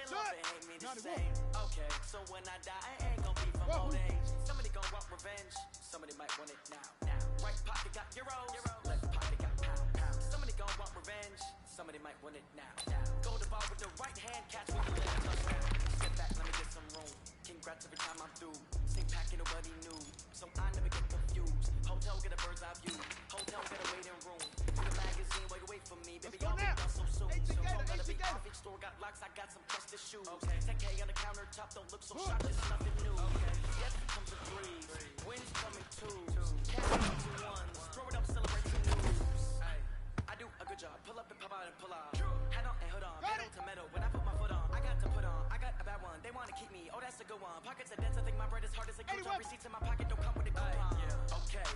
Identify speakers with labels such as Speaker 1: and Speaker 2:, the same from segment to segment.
Speaker 1: they love it, hate me the same. Okay, so when I die, I ain't gonna be from old age. Somebody gon' want revenge, somebody might want it now. Right pocket got euros, left pocket got pound. Somebody gon' want revenge, somebody might want it now. Go to bar with the right hand, catch with the left touchdown. Step back, let me get some room. Congrats every time I'm through. Stay packing nobody new, so I never get confused. Hotel get a bird's eye view. Hotel get a waiting room. To the magazine, wait, wait for me, baby. I'll be done so soon. So don't gotta be off. Each store got locks. I got some trusted shoes. Okay, 10K on the countertop. Don't look so shocked. It's nothing new. Okay, yes comes a threes. Wins coming twos. Cash comes in ones. Throw it up, celebrate the news. I do a good job. Pull up and pop out and pull out. Head on and hood on. Metal to metal. When I put my foot on, I got to put on. I got a bad one. They wanna keep me. Oh, that's a good one. Pockets are dense. I think my bread is hard as a coupon. Receipts in my pocket don't come with a coupon. Okay.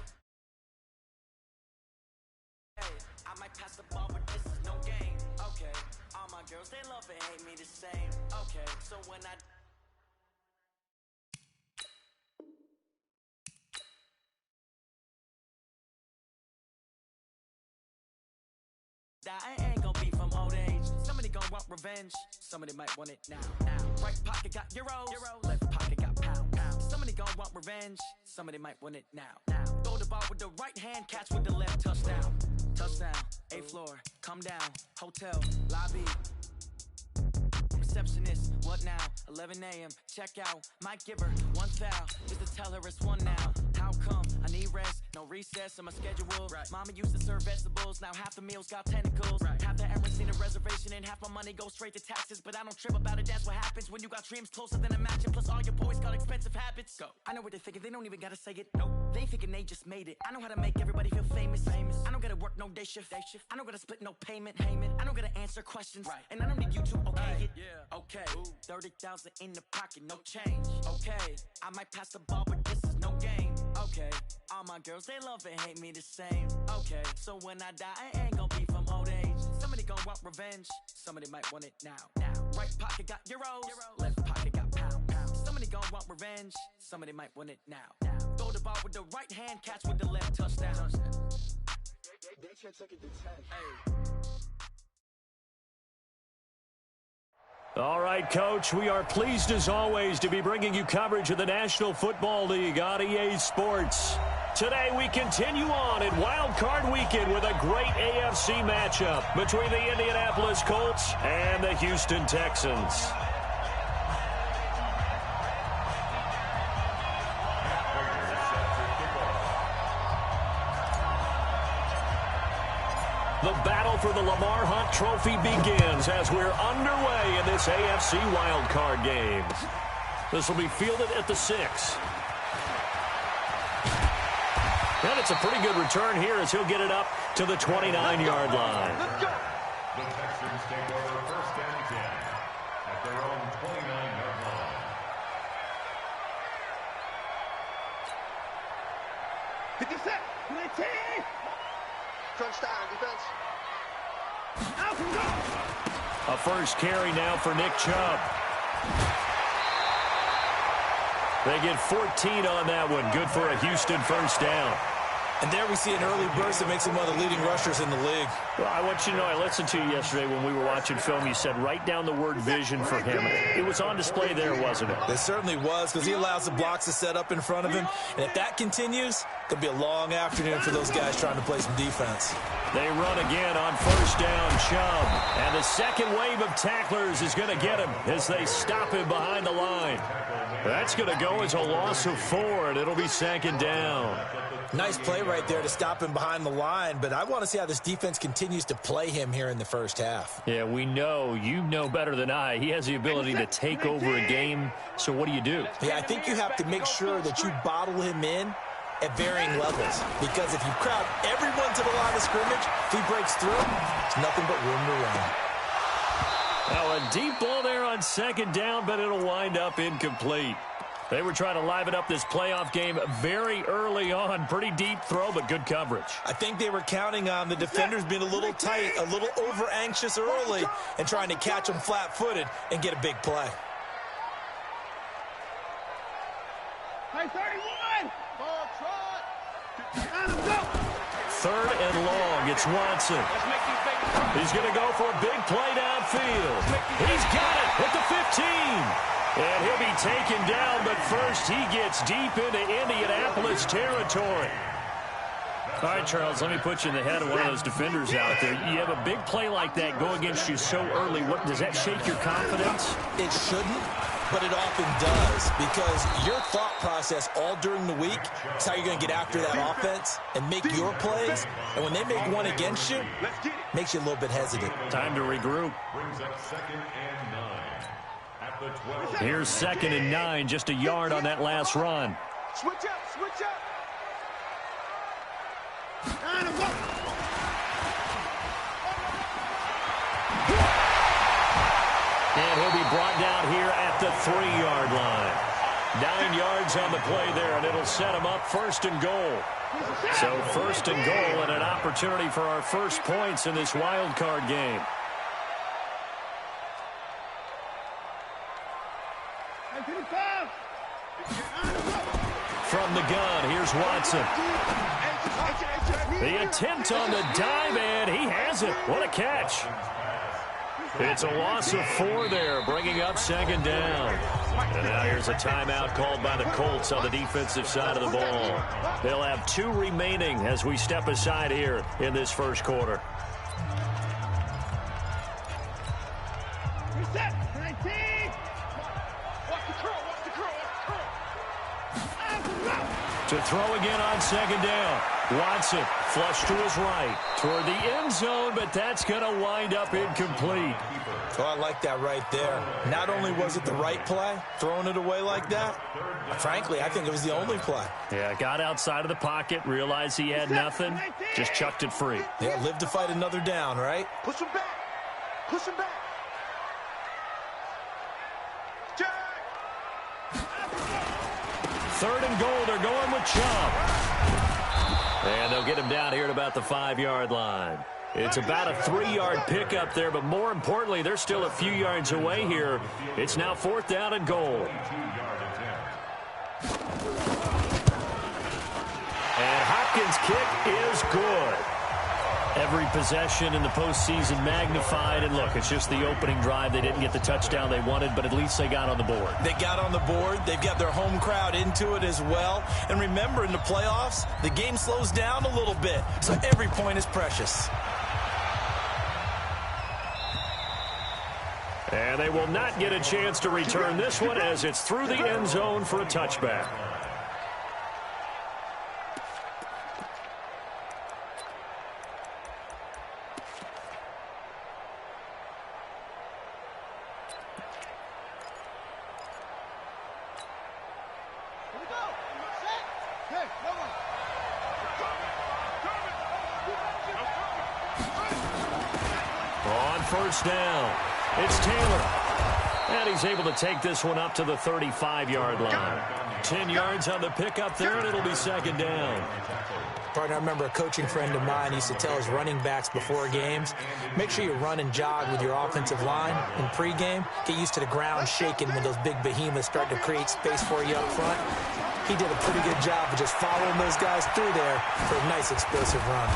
Speaker 1: I might pass the ball, but this is no game. Okay, all my girls, they love it, hate me the same. Okay, so when I die, I ain't gonna be from old age. Somebody gon' want revenge, somebody might want it now. Right pocket got euros, left pocket got pound. Somebody gon' want revenge, somebody might want it now. Throw the ball with the right hand, catch with the left touchdown. Touchdown, 8th floor, come down, hotel, lobby. Receptionist, what now? 11 a.m., check out. Might give her one foul, just to tell her it's one now. How come? I need rest, no recess in my schedule. Right. Mama used to serve vegetables, now half the meals got tentacles. Right. Half the errands need a reservation and half my money goes straight to taxes. But I don't trip about it, that's what happens when you got dreams closer than a match. And plus all your boys got expensive habits. Go. I know what they're thinking, they don't even gotta say it. Nope. They ain't thinking they just made it. I know how to make everybody feel famous. I don't gotta work no day shift. I don't gotta split no payment. I don't gotta answer questions. Right. And I don't need you to okay it. Yeah. Okay. 30,000 in the pocket, no change. Okay. I might pass the ball, but this is no game. Okay. All my girls, they love and hate me the same. Okay. So when I die, I ain't gonna be from old age. Somebody gon' want revenge, somebody might want it now. Right pocket got euros, left pocket got pound. Somebody gon' want revenge, somebody might want it now. Throw the ball with the right hand, catch with the left touchdown.
Speaker 2: They should take it to 10.
Speaker 3: All right, Coach, we are pleased as always to be bringing you coverage of the National Football League on EA Sports. Today we continue on in Wild Card Weekend with a great AFC matchup between the Indianapolis Colts and the Houston Texans. The battle for the Lamar Hunt Trophy begins as we're underway in this AFC wildcard game. This will be fielded at the 6. And it's a pretty good return here as he'll get it up to the 29-yard line.
Speaker 4: Let's go. The Texans take over first and 10 at their own 29-yard line.
Speaker 2: Hit the set. Crunch down, defense.
Speaker 3: A first carry now for Nick Chubb. They get 14 on that one. Good for a Houston first down.
Speaker 5: And there we see an early burst that makes him one of the leading rushers in the league.
Speaker 3: Well, I want you to know, I listened to you yesterday when we were watching film. You said write down the word vision for him. It was on display there, wasn't it?
Speaker 5: It certainly was, because he allows the blocks to set up in front of him. And if that continues, it could be a long afternoon for those guys trying to play some defense.
Speaker 3: They run again on first down, Chubb. And the second wave of tacklers is going to get him as they stop him behind the line. That's going to go as a loss of 4, and it'll be second down.
Speaker 5: Nice play right there to stop him behind the line, but I want to see how this defense continues to play him here in the first half.
Speaker 3: Yeah, we know. You know better than I. He has the ability to take over a game, so what do?
Speaker 5: Yeah, I think you have to make sure that you bottle him in at varying levels, because if you crowd everyone to the line of scrimmage, if he breaks through, it's nothing but room to run.
Speaker 3: Now a deep ball there on second down, but it'll wind up incomplete. They were trying to liven up this playoff game very early on. Pretty deep throw, but good coverage.
Speaker 5: I think they were counting on the defenders being a little tight, a little over-anxious early, and trying to catch them flat-footed and get a big play.
Speaker 2: Hey, 31! Ball trot!
Speaker 3: Third and long. It's Watson. He's going to go for a big play downfield. He's got it at the 50. And he'll be taken down, but first he gets deep into Indianapolis territory. All right, Charles, let me put you in the head of one of those defenders out there. You have a big play like that go against you so early. Does that shake your confidence?
Speaker 5: It shouldn't, but it often does, because your thought process all during the week is how you're going to get after that offense and make your plays. And when they make one against you, it makes you a little bit hesitant.
Speaker 3: Time to regroup. Here's 2nd and 9, just a yard on that last run.
Speaker 2: Switch up, switch up.
Speaker 3: And he'll be brought down here at the 3-yard line. 9 yards on the play there, and it'll set him up 1st and goal. So 1st and goal and an opportunity for our first points in this wild card game. From the gun, here's Watson. The attempt on the dive, and he has it. What a catch. It's a loss of 4 there, bringing up 2nd down. And now here's a timeout called by the Colts on the defensive side of the ball. They'll have 2 remaining as we step aside here in this first quarter.
Speaker 2: Reset, 19. Watch the curl, watch the curl,
Speaker 3: To throw again on 2nd down. Watson flush to his right toward the end zone, but that's going to wind up incomplete.
Speaker 5: Oh, I like that right there. Not only was it the right play, throwing it away like that, frankly, I think it was the only play.
Speaker 3: Yeah, got outside of the pocket, realized he had nothing, just chucked it free.
Speaker 5: Yeah, live to fight another down, right?
Speaker 2: Push him back. Push him back.
Speaker 3: 3rd and goal, they're going with Chubb. And they'll get him down here at about the 5-yard line. It's about a 3-yard pickup there, but more importantly, they're still a few yards away here. It's now 4th down and goal. And Hopkins' kick is good. Every possession in the postseason magnified. And look, it's just the opening drive. They didn't get the touchdown they wanted, but at least they got on the board.
Speaker 5: They got on the board. They've got their home crowd into it as well. And remember, in the playoffs, the game slows down a little bit. So every point is precious.
Speaker 3: And they will not get a chance to return this one as it's through the end zone for a touchback. On 1st down, it's Taylor. And he's able to take this one up to the 35-yard line. 10 yards on the pickup there, and it'll be 2nd down.
Speaker 5: Partner, I remember a coaching friend of mine used to tell his running backs before games, make sure you run and jog with your offensive line in pregame. Get used to the ground shaking when those big behemoths start to create space for you up front. He did a pretty good job of just following those guys through there for a nice explosive run.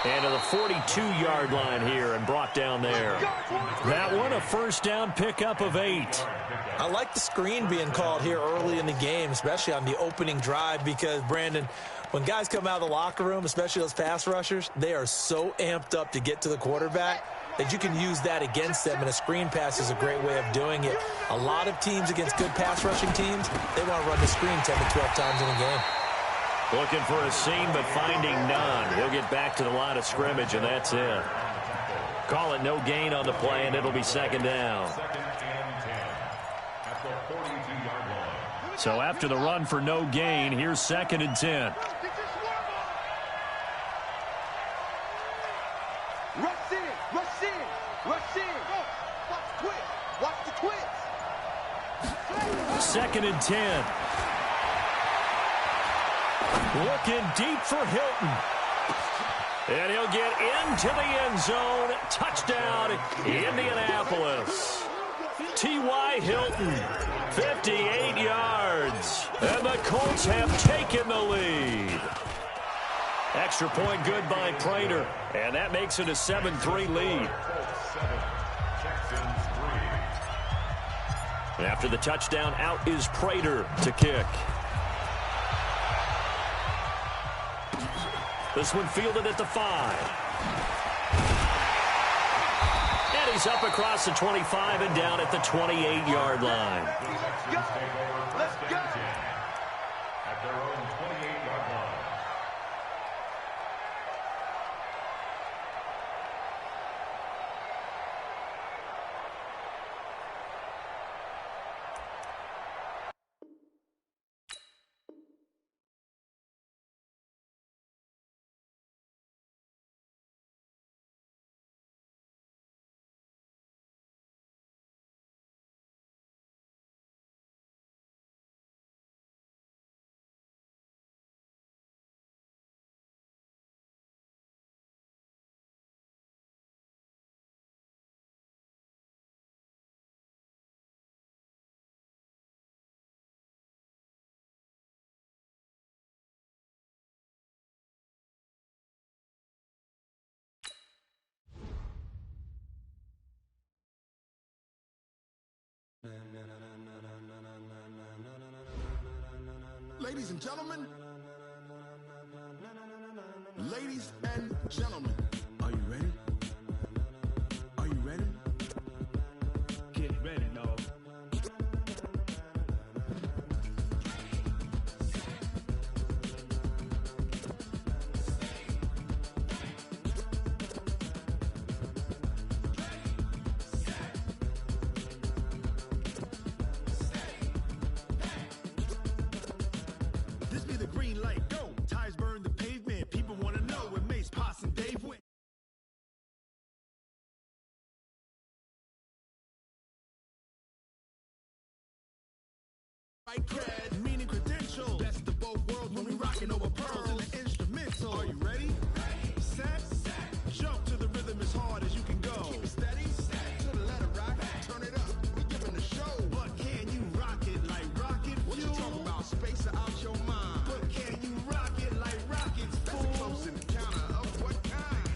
Speaker 3: And to the 42-yard line here and brought down there. That one a 1st down pickup of 8.
Speaker 5: I like the screen being called here early in the game, especially on the opening drive, because, Brandon, when guys come out of the locker room, especially those pass rushers, they are so amped up to get to the quarterback that you can use that against them, and a screen pass is a great way of doing it. A lot of teams against good pass rushing teams, they want to run the screen 10 to 12 times in a game.
Speaker 3: Looking for a seam, but finding none. He'll get back to the line of scrimmage, and that's it. Call it no gain on the play, and it'll be 2nd down. So after the run for no gain, here's 2nd and 10.
Speaker 2: Rush in, rush in, rush in. Watch the twist, watch the twist.
Speaker 3: 2nd and 10. Looking deep for Hilton. And he'll get into the end zone. Touchdown, Indianapolis. T.Y. Hilton, 58 yards. And the Colts have taken the lead. Extra point good by Prater. And that makes it a 7-3 lead. After the touchdown, out is Prater to kick. This one fielded at the 5. And he's up across the 25 and down at the 28-yard line.
Speaker 2: Let's go. Let's go.
Speaker 4: At their own 28-yard line.
Speaker 6: Ladies and gentlemen, are you ready? Are you ready? Get ready, dog. This be the green light, go. Tires burn the pavement. People want to know where Mace, Potts, and Dave went. Right cred, meaning credential. Best of both worlds when we rockin' over pearls in the instrumental. Are you ready? Set. Jump to the rhythm as hard as you can go. Keep it steady. To the letter rock. Turn it up. We giving the show. But can you rock it like rocket fuel? What you talking about? Space out your mind. But can you rock it like rockets, fool? That's a close encounter of what kind?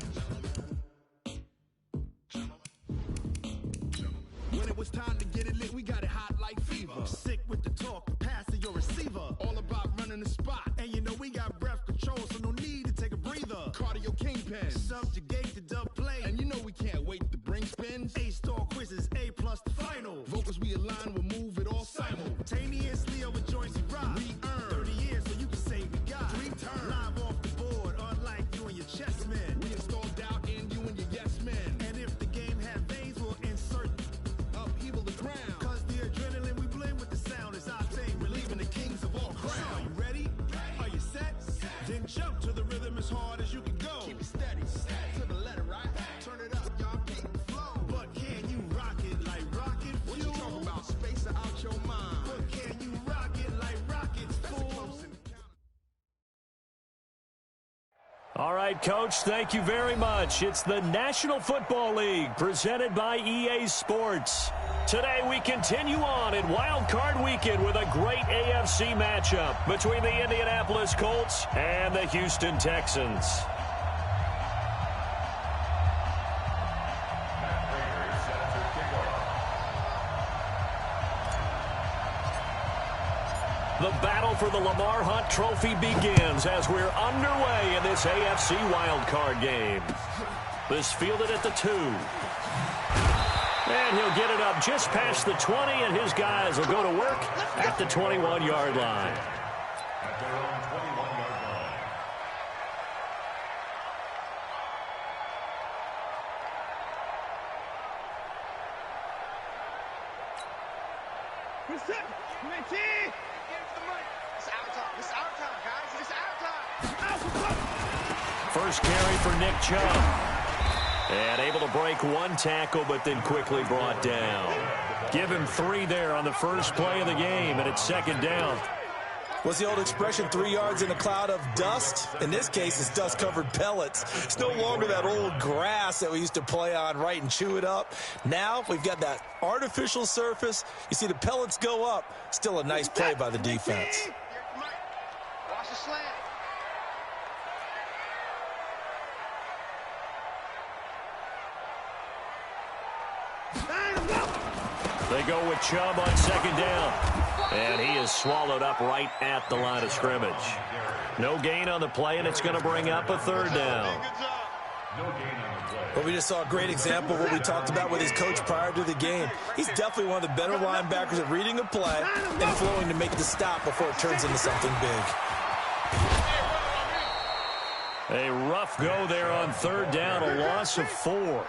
Speaker 6: When it was time to get it lit, we got it hot like fever. Sick with the talk, pass to your receiver. All about running the spot. And you know we got breath control, so no need to take a breather. Cardio kingpin, subjugate the dub play. And you know we can't wait to bring spins. A-star quizzes, A+ the final. Vocals we align, we'll move it all simultaneously over joints we rock. We earn 30 years, so you can say we got 3 turns. Live off the board, unlike you and your chess men. We install doubt in you and your yes men. And if the game had veins, we'll insert upheaval the ground. Cause the adrenaline we blend with the sound is our thing. Relieving the kings of all crowns. So are you ready? Are you set? Then jump to the rhythm as hard as you can go. Keep it steady. To the letter, right? Turn it up, y'all. Keep the flow. But can you rock it like rocket fuel? What you talking about? Space out your mind. But can you rock it like rockets, fool?
Speaker 3: All right, Coach, thank you very much. It's the National Football League presented by EA Sports. Today we continue on in Wild Card Weekend with a great AFC matchup between the Indianapolis Colts and the Houston Texans. The battle for the Lamar Hunt Trophy begins as we're underway in this AFC wildcard game. This fielded at the 2. And he'll get it up just past the 20, and his guys will go to work at the 21-yard line.
Speaker 4: At their own 21-yard line.
Speaker 2: Reset. Mitchie. It's our time. It's our time, guys. It's our time.
Speaker 3: First carry for Nick Chubb. And able to break one tackle, but then quickly brought down. Give him 3 there on the first play of the game, and it's second down.
Speaker 5: What's the old expression, 3 yards in a cloud of dust? In this case, it's dust-covered pellets. It's no longer that old grass that we used to play on, right, and chew it up. Now we've got that artificial surface. You see the pellets go up. Still a nice play by the defense.
Speaker 2: Watch the slant.
Speaker 3: They go with Chubb on second down. And he is swallowed up right at the line of scrimmage. No gain on the play, and it's going to bring up a third down.
Speaker 5: Well, we just saw a great example of what we talked about with his coach prior to the game. He's definitely one of the better linebackers at reading a play and flowing to make the stop before it turns into something big.
Speaker 3: A rough go there on third down, a loss of 4.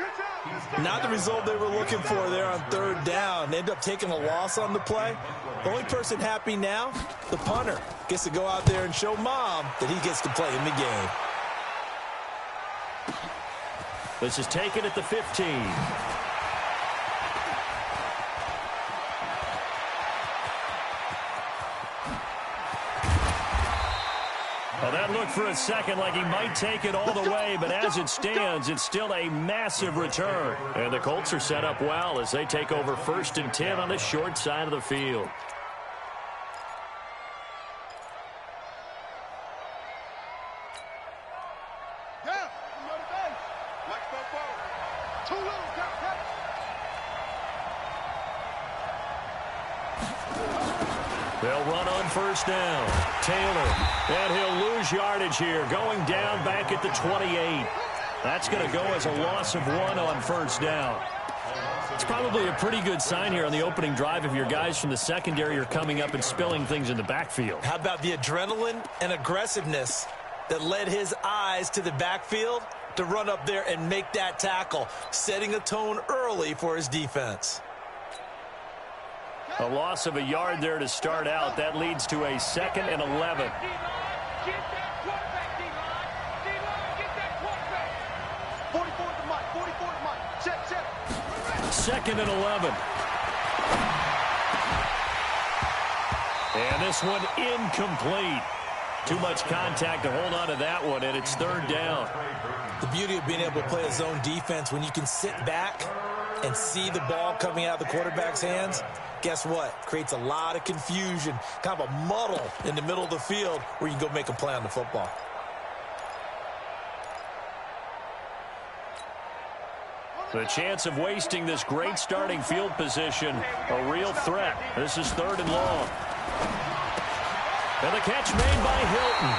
Speaker 5: Not the result they were looking for there on third down. They end up taking a loss on the play. The only person happy now, the punter, gets to go out there and show Mom that he gets to play in the game.
Speaker 3: This is taken at the 15. Well, that looked for a second like he might take it all the way, but as it stands, it's still a massive return. And the Colts are set up well as they take over 1st and 10 on the short side of the field. They'll run on 1st down. Taylor, and he'll lose yardage here, going down back at the 28. That's going to go as a loss of 1 on 1st down. It's probably a pretty good sign here on the opening drive if your guys from the secondary are coming up and spilling things in the backfield.
Speaker 5: How about the adrenaline and aggressiveness that led his eyes to the backfield to run up there and make that tackle, setting a tone early for his defense.
Speaker 3: A loss of a yard there to start out. That leads to a 2nd and 11. Second and 11. And this one incomplete. Too much contact to hold on to that one, and it's 3rd down.
Speaker 5: The beauty of being able to play a zone defense when you can sit back and see the ball coming out of the quarterback's hands, guess what? Creates a lot of confusion, kind of a muddle in the middle of the field where you can go make a play on the football.
Speaker 3: The chance of wasting this great starting field position, a real threat. This is 3rd and long. And the catch made by Hilton.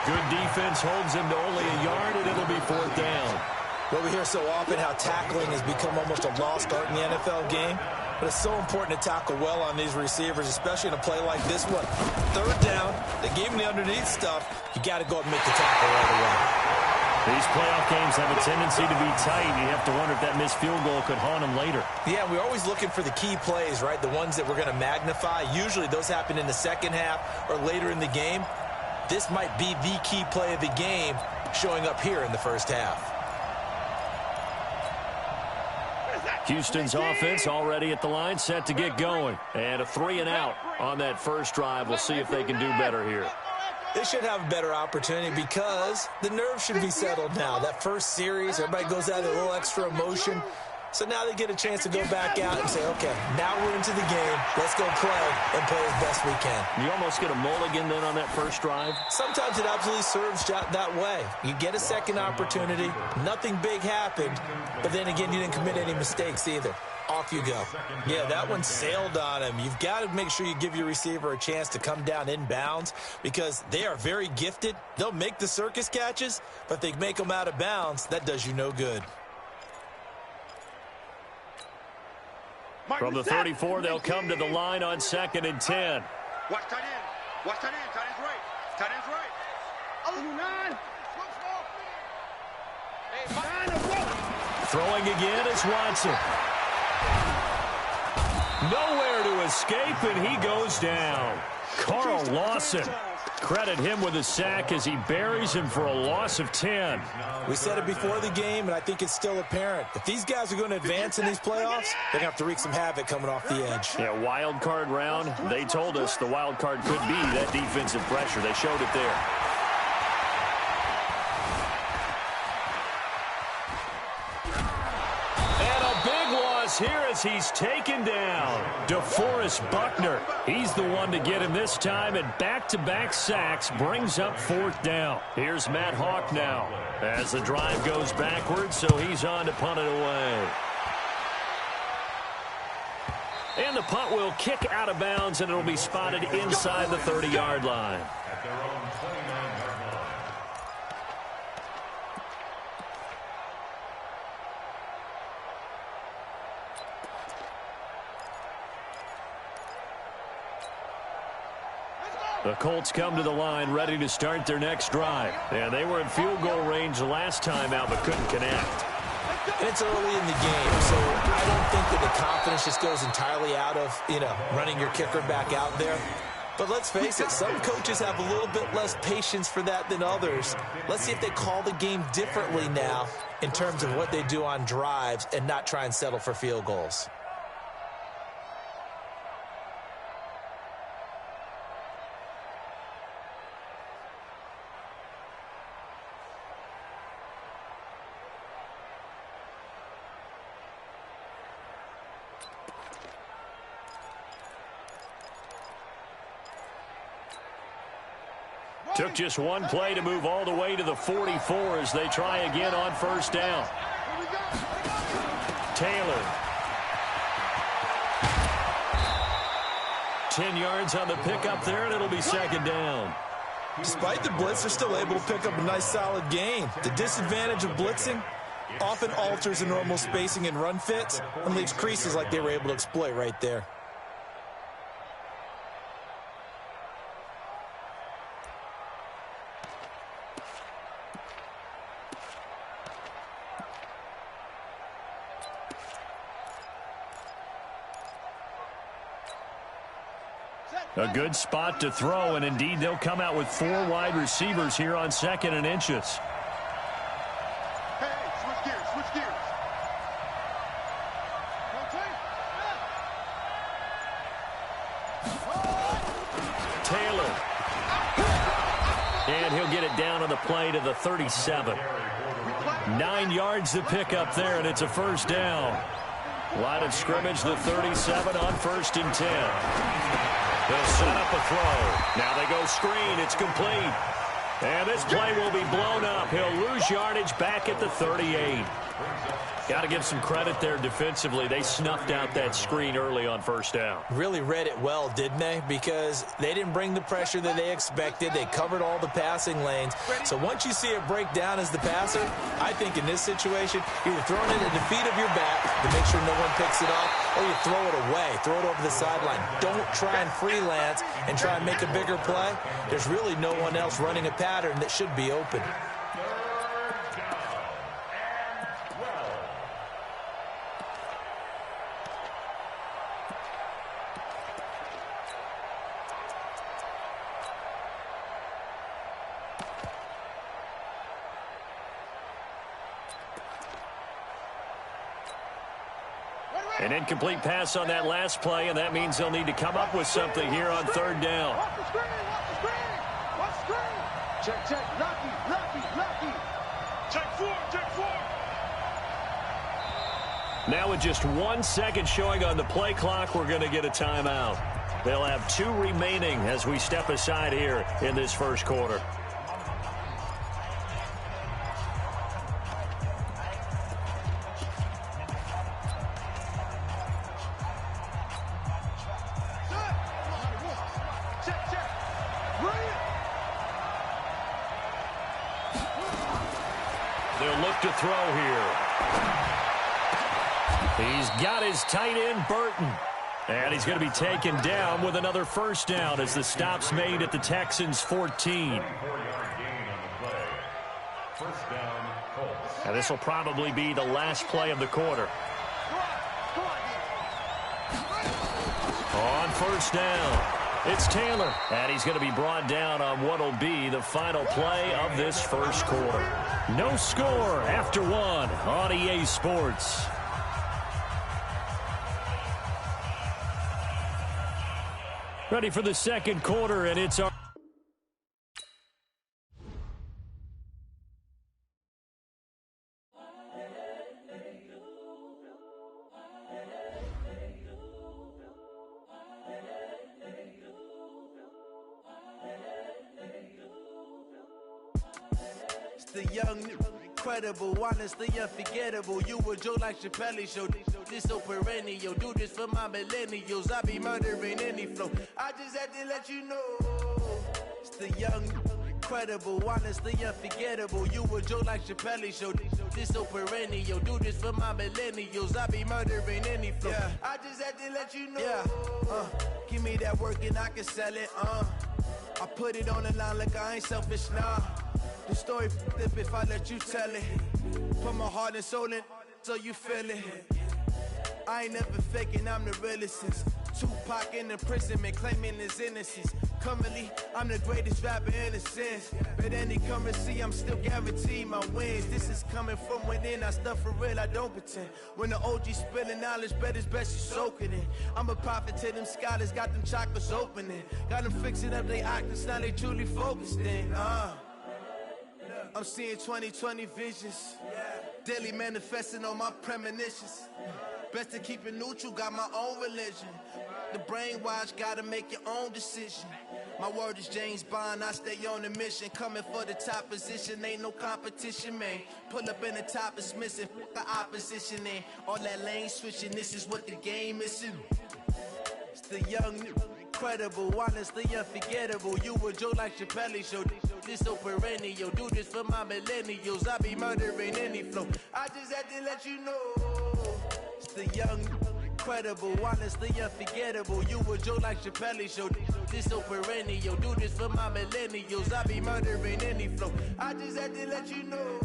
Speaker 3: Good defense holds him to only a yard, and it'll be 4th down.
Speaker 5: Well, we hear so often how tackling has become almost a lost art in the NFL game. But it's so important to tackle well on these receivers, especially in a play like this one. 3rd down, they gave him the underneath stuff. You got to go up and make the tackle right away.
Speaker 3: These playoff games have a tendency to be tight. You have to wonder if that missed field goal could haunt them later.
Speaker 5: Yeah, we're always looking for the key plays, right? The ones that we're going to magnify. Usually those happen in the second half or later in the game. This might be the key play of the game showing up here in the first half.
Speaker 3: Houston's offense already at the line, set to get going. And a 3 and out on that first drive. We'll see if they can do better here.
Speaker 5: They should have a better opportunity because the nerves should be settled now. That first series, everybody goes out with a little extra emotion. So now they get a chance to go back out and say, okay, now we're into the game. Let's go play and play as best we can.
Speaker 3: You almost get a mulligan then on that first drive?
Speaker 5: Sometimes it absolutely serves that way. You get a second opportunity. Nothing big happened. But then again, you didn't commit any mistakes either. Off you go. Yeah, that one sailed on him. You've got to make sure you give your receiver a chance to come down inbounds because they are very gifted. They'll make the circus catches, but if they make them out of bounds, that does you no good.
Speaker 3: From the 34, they'll come to the line on 2nd and 10.
Speaker 2: Watch tight end. Watch tight end. Tight end's right. Tight end's right.
Speaker 3: Throwing again is Watson. Nowhere to escape, and he goes down. Carl Lawson. Credit him with a sack as he buries him for a loss of 10.
Speaker 5: We said it before the game, and I think it's still apparent. If these guys are going to advance in these playoffs, they're going to have to wreak some havoc coming off the edge.
Speaker 3: Yeah, wild card round. They told us the wild card could be that defensive pressure. They showed it there. Here as he's taken down. DeForest Buckner. He's the one to get him this time, and back-to-back sacks brings up 4th down. Here's Matt Hawk now as the drive goes backwards, so he's on to punt it away. And the punt will kick out of bounds, and it'll be spotted inside the 30-yard line.
Speaker 4: At their own 29-yard line.
Speaker 3: The Colts come to the line ready to start their next drive. And they were in field goal range last time out but couldn't connect.
Speaker 5: And it's early in the game, so I don't think that the confidence just goes entirely out of, running your kicker back out there. But let's face it, some coaches have a little bit less patience for that than others. Let's see if they call the game differently now in terms of what they do on drives and not try and settle for field goals.
Speaker 3: Took just one play to move all the way to the 44 as they try again on first down. Taylor. 10 yards on the pickup there, and it'll be second down.
Speaker 5: Despite the blitz, they're still able to pick up a nice, solid gain. The disadvantage of blitzing often alters the normal spacing and run fits and leaves creases like they were able to exploit right there.
Speaker 3: A good spot to throw, and indeed they'll come out with 4 wide receivers here on 2nd and inches.
Speaker 2: Hey, switch gears, switch gears.
Speaker 3: Taylor. And he'll get it down on the play to the 37. 9 yards to pick up there, and it's a first down. Line of scrimmage, the 37 on 1st and 10. They'll set up a throw. Now they go screen. It's complete. And this play will be blown up. He'll lose yardage back at the 38. Got to give some credit there defensively. They snuffed out that screen early on first down.
Speaker 5: Really read it well, didn't they? Because they didn't bring the pressure that they expected. They covered all the passing lanes. So once you see it break down as the passer, I think in this situation, you're throwing it at the feet of your back to make sure no one picks it off, or you throw it away, throw it over the sideline. Don't try and freelance and try and make a bigger play. There's really no one else running a pattern that should be open.
Speaker 3: An incomplete pass on that last play, and that means they'll need to come up with something here on 3rd down.
Speaker 2: Watch the screen, watch the screen, watch the screen. Check, Lucky. Check 4.
Speaker 3: Now with just 1 second showing on the play clock, we're going to get a timeout. They'll have 2 remaining as we step aside here in this first quarter. They'll look to throw here. He's got his tight end, Burton. And he's going to be taken down with another first down as the stop's made at the Texans' 14. And this will probably be the last play of the quarter. On first down, it's Taylor. And he's going to be brought down on what will be the final play of this first quarter. No score after 1 on EA Sports. Ready for the second quarter, and it's our...
Speaker 7: The young incredible, honestly unforgettable. You a joke like Chappelle Show. This so perennial. Do this for my millennials. I be murdering any flow. I just had to let you know. It's the young, incredible, honestly unforgettable. You a joke like Chappelle Show. This so perennial. Do this for my millennials. I be murdering any flow. Yeah. I just had to let you know. Yeah. Give me that work and I can sell it. I put it on the line like I ain't selfish, nah. The story flip if I let you tell it. Put my heart and soul in so you feel it. I ain't never faking, I'm the realest since Tupac in imprisonment, claiming his innocence. Currently, I'm the greatest rapper in a sense. But any currency, I'm still guaranteed my wins. This is coming from within, I stuff for real, I don't pretend. When the OG spilling knowledge, bet it's best you soak it in. I'm a prophet to them scholars, got them chakras opening. Got them fixing up their octaves, now they truly focused in. I'm seeing 2020 visions. Daily manifesting on my premonitions. Best to keep it neutral, got my own religion. The brainwash, gotta make your own decision. My word is James Bond, I stay on the mission. Coming for the top position, ain't no competition, man. Pull up in the top is missing, the opposition in. All that lane switching, this is what the game is. It's the young, incredible, honestly unforgettable. You a joke like Chappelle Show. This so perennial. Do this for my millennials. I be murdering any flow. I just had to let you know. It's the young, incredible, honestly unforgettable. You a joke like Chappelle Show. This so perennial. Do this for my millennials. I be murdering any flow. I just had to let you know.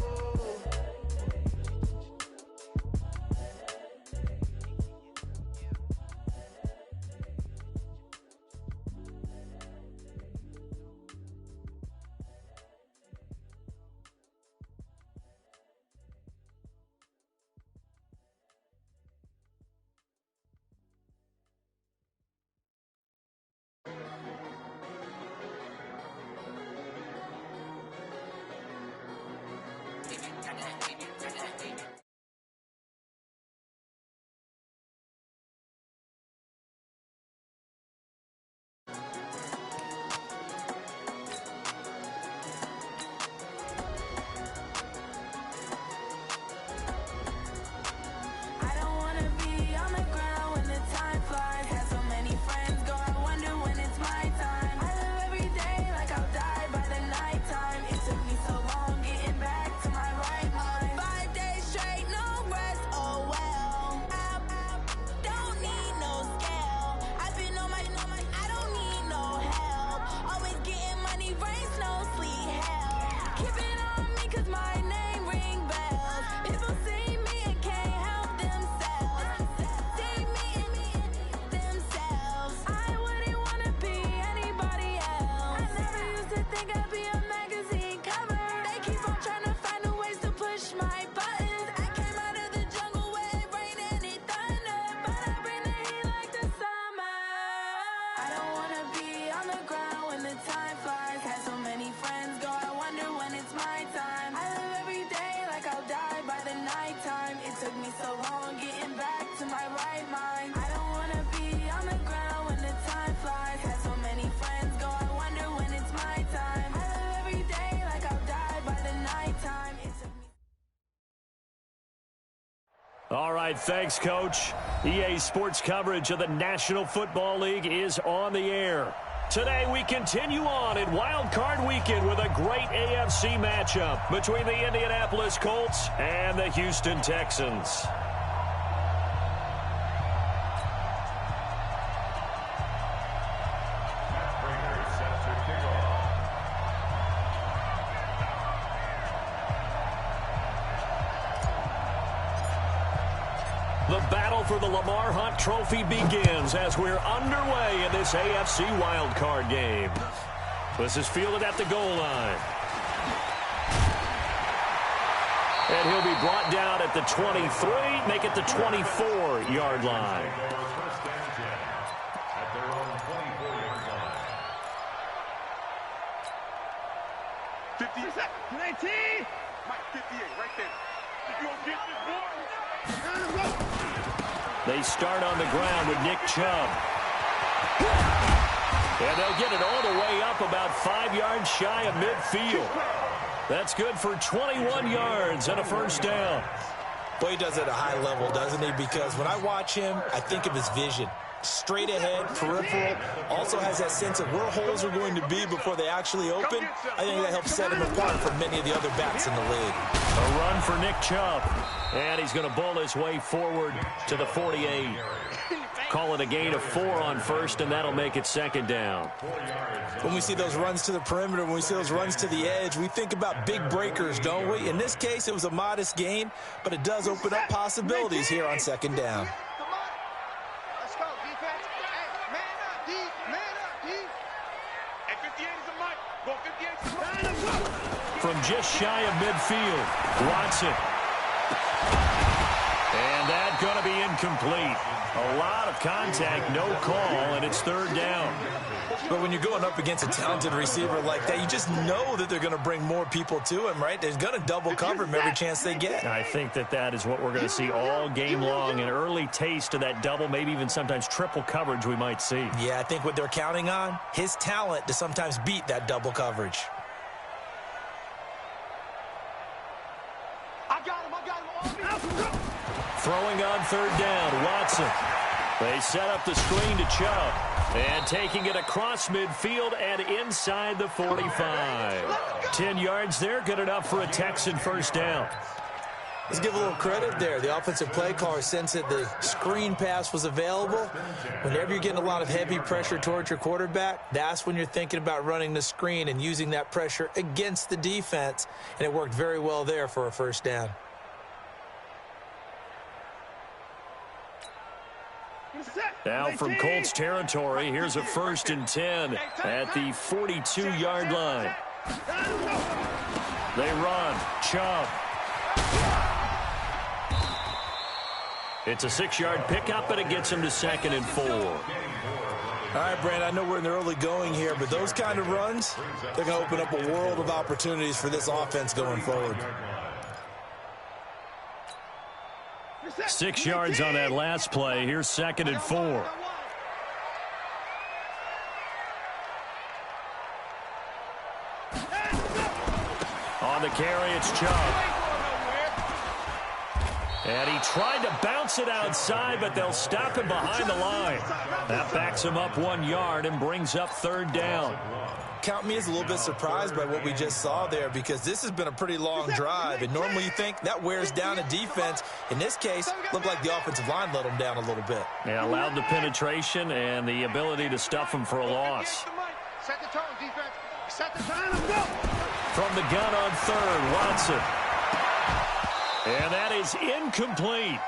Speaker 3: All right, thanks, Coach. EA Sports coverage of the National Football League is on the air. Today, we continue on in Wild Card Weekend with a great AFC matchup between the Indianapolis Colts and the Houston Texans. The battle for the Lamar Hunt Trophy begins as we're underway in this AFC wildcard game. This is fielded at the goal line. And he'll be brought down at the 23, make it the 24-yard line.
Speaker 4: At their own 24-yard line.
Speaker 2: 50 seconds. 19. Mike, 58, right there. If you don't get this boy.
Speaker 3: They start on the ground with Nick Chubb. And they'll get it all the way up about 5 yards shy of midfield. That's good for 21 yards and a first down.
Speaker 5: Well, he does it at a high level, doesn't he? Because when I watch him, I think of his vision. Straight ahead, peripheral, also has that sense of where holes are going to be before they actually open. I think that helps set him apart from many of the other backs in the league.
Speaker 3: A run for Nick Chubb, and he's going to bull his way forward to the 48. Call it a gain of 4 on first, and that'll make it second down.
Speaker 5: When we see those runs to the perimeter, when we see those runs to the edge, we think about big breakers, don't we? In this case, it was a modest gain, but it does open up possibilities here on second down.
Speaker 3: From just shy of midfield, Watson. And that's going to be incomplete. A lot of contact, no call, and it's third down.
Speaker 5: But when you're going up against a talented receiver like that, you just know that they're going to bring more people to him, right? They're going to double cover him every chance they get.
Speaker 3: I think that is what we're going to see all game long, an early taste of that double, maybe even sometimes triple coverage we might see.
Speaker 5: Yeah, I think what they're counting on, his talent to sometimes beat that double coverage.
Speaker 3: Throwing on third down, Watson. They set up the screen to Chubb. And taking it across midfield and inside the 45. 10 yards there, good enough for a Texan first down.
Speaker 5: Let's give a little credit there. The offensive play caller sensed that the screen pass was available. Whenever you're getting a lot of heavy pressure towards your quarterback, that's when you're thinking about running the screen and using that pressure against the defense. And it worked very well there for a first down.
Speaker 3: Now from Colts territory, here's a 1st and 10 at the 42-yard line. They run. Chubb. It's a 6-yard pickup, and it gets him to 2nd and 4.
Speaker 5: All right, Brand, I know we're in the early going here, but those kind of runs, they're going to open up a world of opportunities for this offense going forward.
Speaker 3: 6 yards on that last play. Here's 2nd and 4. On the carry, it's Chubb. And he tried to bounce it outside, but they'll stop him behind the line. That backs him up 1 yard and brings up third down.
Speaker 5: Count me as a little bit surprised by what we just saw there, because this has been a pretty long drive, and normally you think that wears down a defense. In this case, looked like the offensive line let them down a little bit.
Speaker 3: Yeah, allowed the penetration and the ability to stuff them for a loss.
Speaker 2: Set the tone, defense. Set the tone.
Speaker 3: From the gun on third, Watson. And that is incomplete.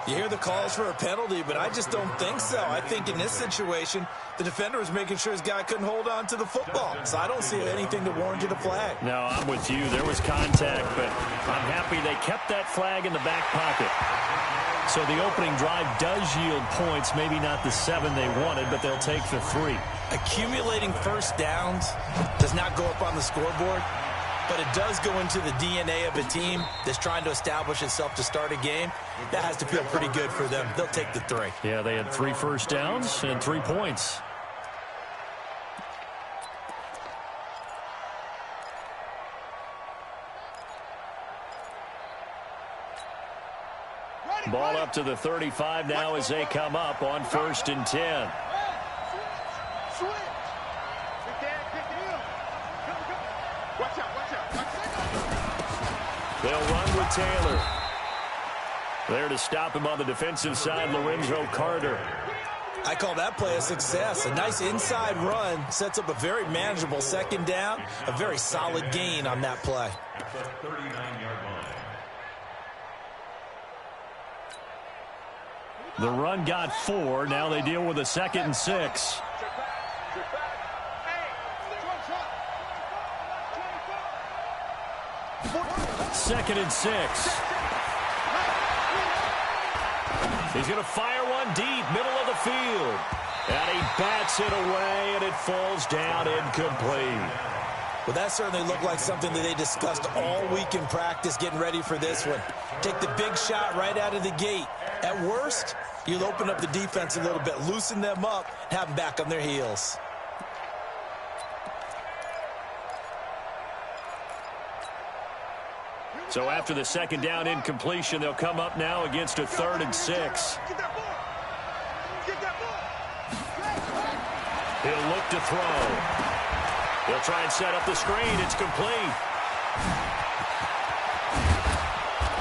Speaker 5: You hear the calls for a penalty, but I just don't think so. I think in this situation, the defender was making sure his guy couldn't hold on to the football. So I don't see anything to warrant a flag.
Speaker 3: No, I'm with you. There was contact, but I'm happy they kept that flag in the back pocket. So the opening drive does yield points, maybe not the 7 they wanted, but they'll take the 3.
Speaker 5: Accumulating first downs does not go up on the scoreboard, but it does go into the DNA of a team that's trying to establish itself to start a game. That has to feel pretty good for them. They'll take the 3.
Speaker 3: Yeah, they had 3 first downs and 3 points. Ball up to the 35 now as they come up on 1st and 10. They'll run with Taylor. There to stop him on the defensive side, Lorenzo Carter.
Speaker 5: I call that play a success. A nice inside run sets up a very manageable second down. A very solid gain on that play.
Speaker 3: The run got 4. Now they deal with a 2nd and 6. Second and 6. He's going to fire one deep, middle of the field. And he bats it away, and it falls down incomplete.
Speaker 5: Well, that certainly looked like something that they discussed all week in practice getting ready for this one. Take the big shot right out of the gate. At worst, you'll open up the defense a little bit, loosen them up, have them back on their heels.
Speaker 3: So after the second down incompletion, they'll come up now against a 3rd and 6.
Speaker 2: Get that ball. Get that ball.
Speaker 3: He'll look to throw. He'll try and set up the screen. It's complete.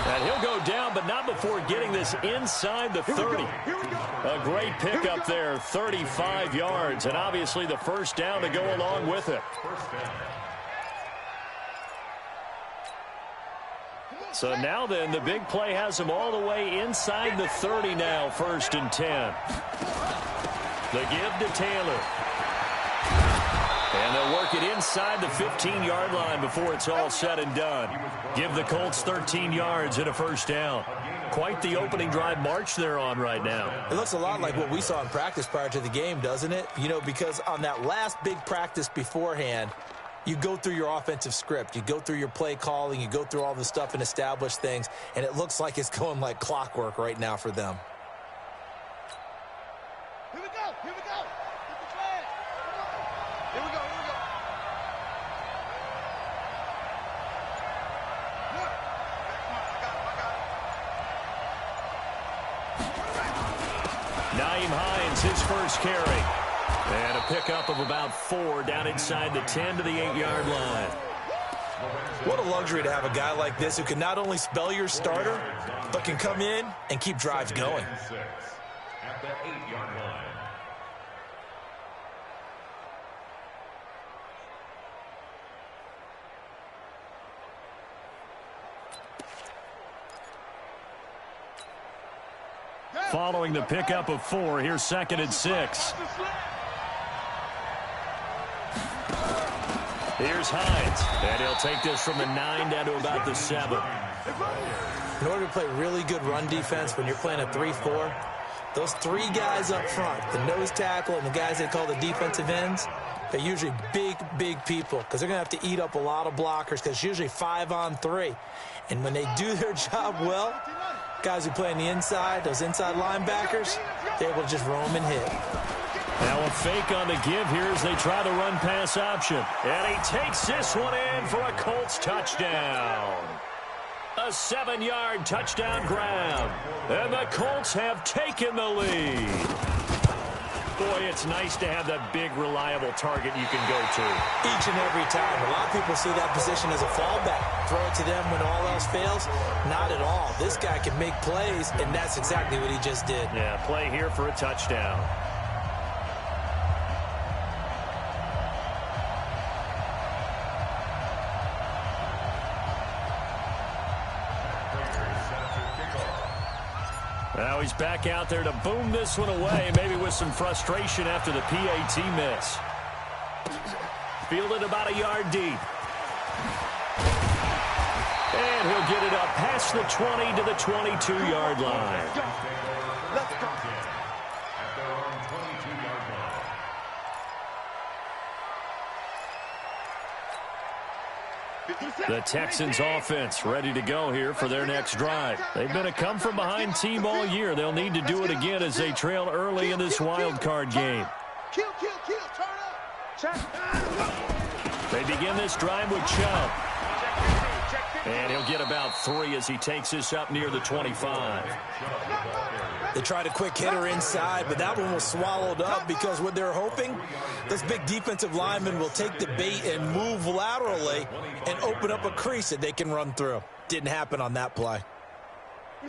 Speaker 3: And he'll go down, but not before getting this inside the 30. A great pickup there, 35 yards, and obviously the first down to go along with it. So now then, the big play has them all the way inside the 30 now, 1st and 10. The give to Taylor. And they'll work it inside the 15-yard line before it's all said and done. Give the Colts 13 yards and a first down. Quite the opening drive march they're on right now.
Speaker 5: It looks a lot like what we saw in practice prior to the game, doesn't it? You know, because on that last big practice beforehand, you go through your offensive script. You go through your play calling. You go through all the stuff and establish things. And it looks like it's going like clockwork right now for them.
Speaker 2: Here we go. Here we go. Get the flag. Here we go. Here we go. Look. I got him.
Speaker 3: Nyheim Hines, his first carry. And a pickup of about 4 down inside the 10 to the 8-yard line.
Speaker 5: What a luxury to have a guy like this who can not only spell your starter, but can come in and keep drives going.
Speaker 4: At the 8-yard line.
Speaker 3: Following the pickup of 4, here's 2nd and 6. Here's Hines, and he'll take this from the 9 down to about the 7.
Speaker 5: In order to play really good run defense when you're playing a 3-4, those 3 guys up front, the nose tackle and the guys they call the defensive ends, they're usually big, big people because they're going to have to eat up a lot of blockers because it's usually 5-on-3. And when they do their job well, guys who play on the inside, those inside linebackers, they're able to just roam and hit.
Speaker 3: Now a fake on the give here as they try the run-pass option. And he takes this one in for a Colts touchdown. A 7-yard touchdown grab. And the Colts have taken the lead. Boy, it's nice to have that big, reliable target you can go to.
Speaker 5: Each and every time. A lot of people see that position as a fallback. Throw it to them when all else fails. Not at all. This guy can make plays, and that's exactly what he just did.
Speaker 3: Yeah, play here for a touchdown. Now he's back out there to boom this one away, maybe with some frustration after the PAT miss. Fielded about a yard deep. And he'll get it up past the 20 to the 22-yard line.
Speaker 2: Let's go.
Speaker 4: At their own 22-yard line.
Speaker 3: The Texans offense ready to go here for their next drive. They've been a come-from-behind team all year. They'll need to do it again as they trail early in this wild card game.
Speaker 2: Kill, turn up. Check.
Speaker 3: They begin this drive with Chubb. And he'll get about 3 as he takes this up near the 25.
Speaker 5: They tried a quick hitter inside, but that one was swallowed up because what they're hoping, this big defensive lineman will take the bait and move laterally and open up a crease that they can run through. Didn't happen on that play.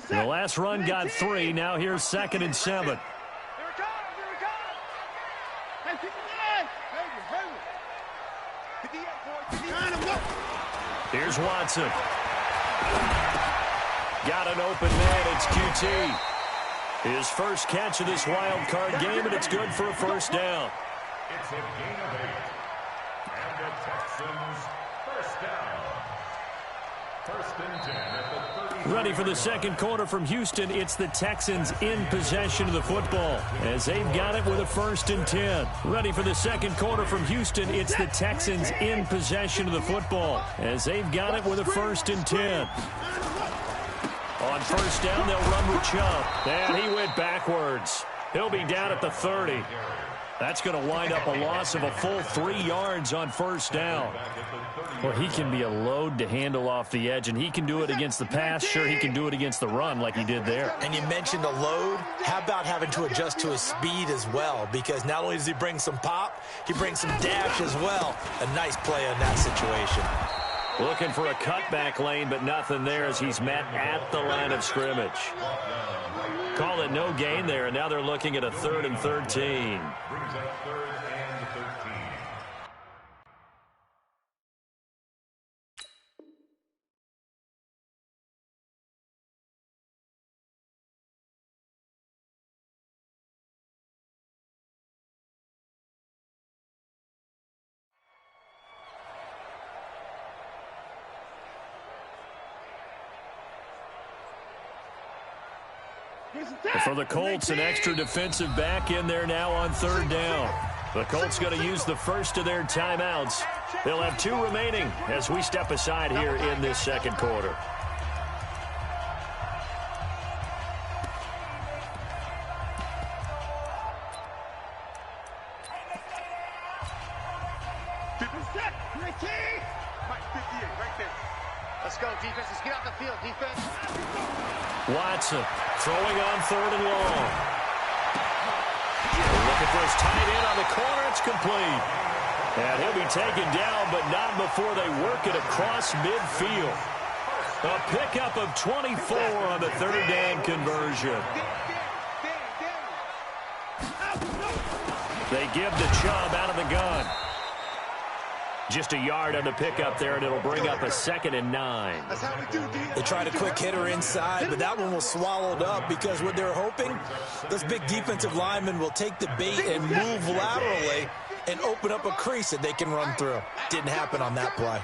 Speaker 3: The last run got 3. Now here's 2nd and 7.
Speaker 2: Here it comes. Hey, 59. Hey.
Speaker 3: Here's Watson. Got an open man. It's QT. His first catch of this wild card game, and it's good for a first down.
Speaker 4: It's a gain of 8. And the Texans first down. 1st and 10 at the 30.
Speaker 3: Ready for the second quarter from Houston. It's the Texans in possession of the football as they've got it with a 1st and 10. Ready for the second quarter from Houston. It's the Texans in possession of the football as they've got it with a 1st and 10. On first down, they'll run with Chubb. And he went backwards. He'll be down at the 30. That's going to wind up a loss of a full 3 yards on first down. Well, he can be a load to handle off the edge, and he can do it against the pass. Sure, he can do it against the run like he did there.
Speaker 5: And you mentioned a load. How about having to adjust to his speed as well? Because not only does he bring some pop, he brings some dash as well. A nice play in that situation.
Speaker 3: Looking for a cutback lane, but nothing there as he's met at the line of scrimmage. Call it no gain there, and now they're looking at a 3rd and 13.
Speaker 4: Brings up 3rd and 13.
Speaker 3: For the Colts, an extra defensive back in there now on 3rd down. The Colts going to use the first of their timeouts. They'll have 2 remaining as we step aside here in this second quarter.
Speaker 2: Let's go, defense. Let's get out the field, defense.
Speaker 3: Watson throwing on 3rd and long. Looking for his tight end on the corner. It's complete. And he'll be taken down, but not before they work it across midfield. A pickup of 24 on the 3rd down conversion. They give the Chubb out of the gun. Just a yard on the pickup there, and it'll bring up a 2nd and 9.
Speaker 5: They tried a quick hitter inside, but that one was swallowed up because what they're hoping, those big defensive linemen will take the bait and move laterally and open up a crease that they can run through. Didn't happen on that play.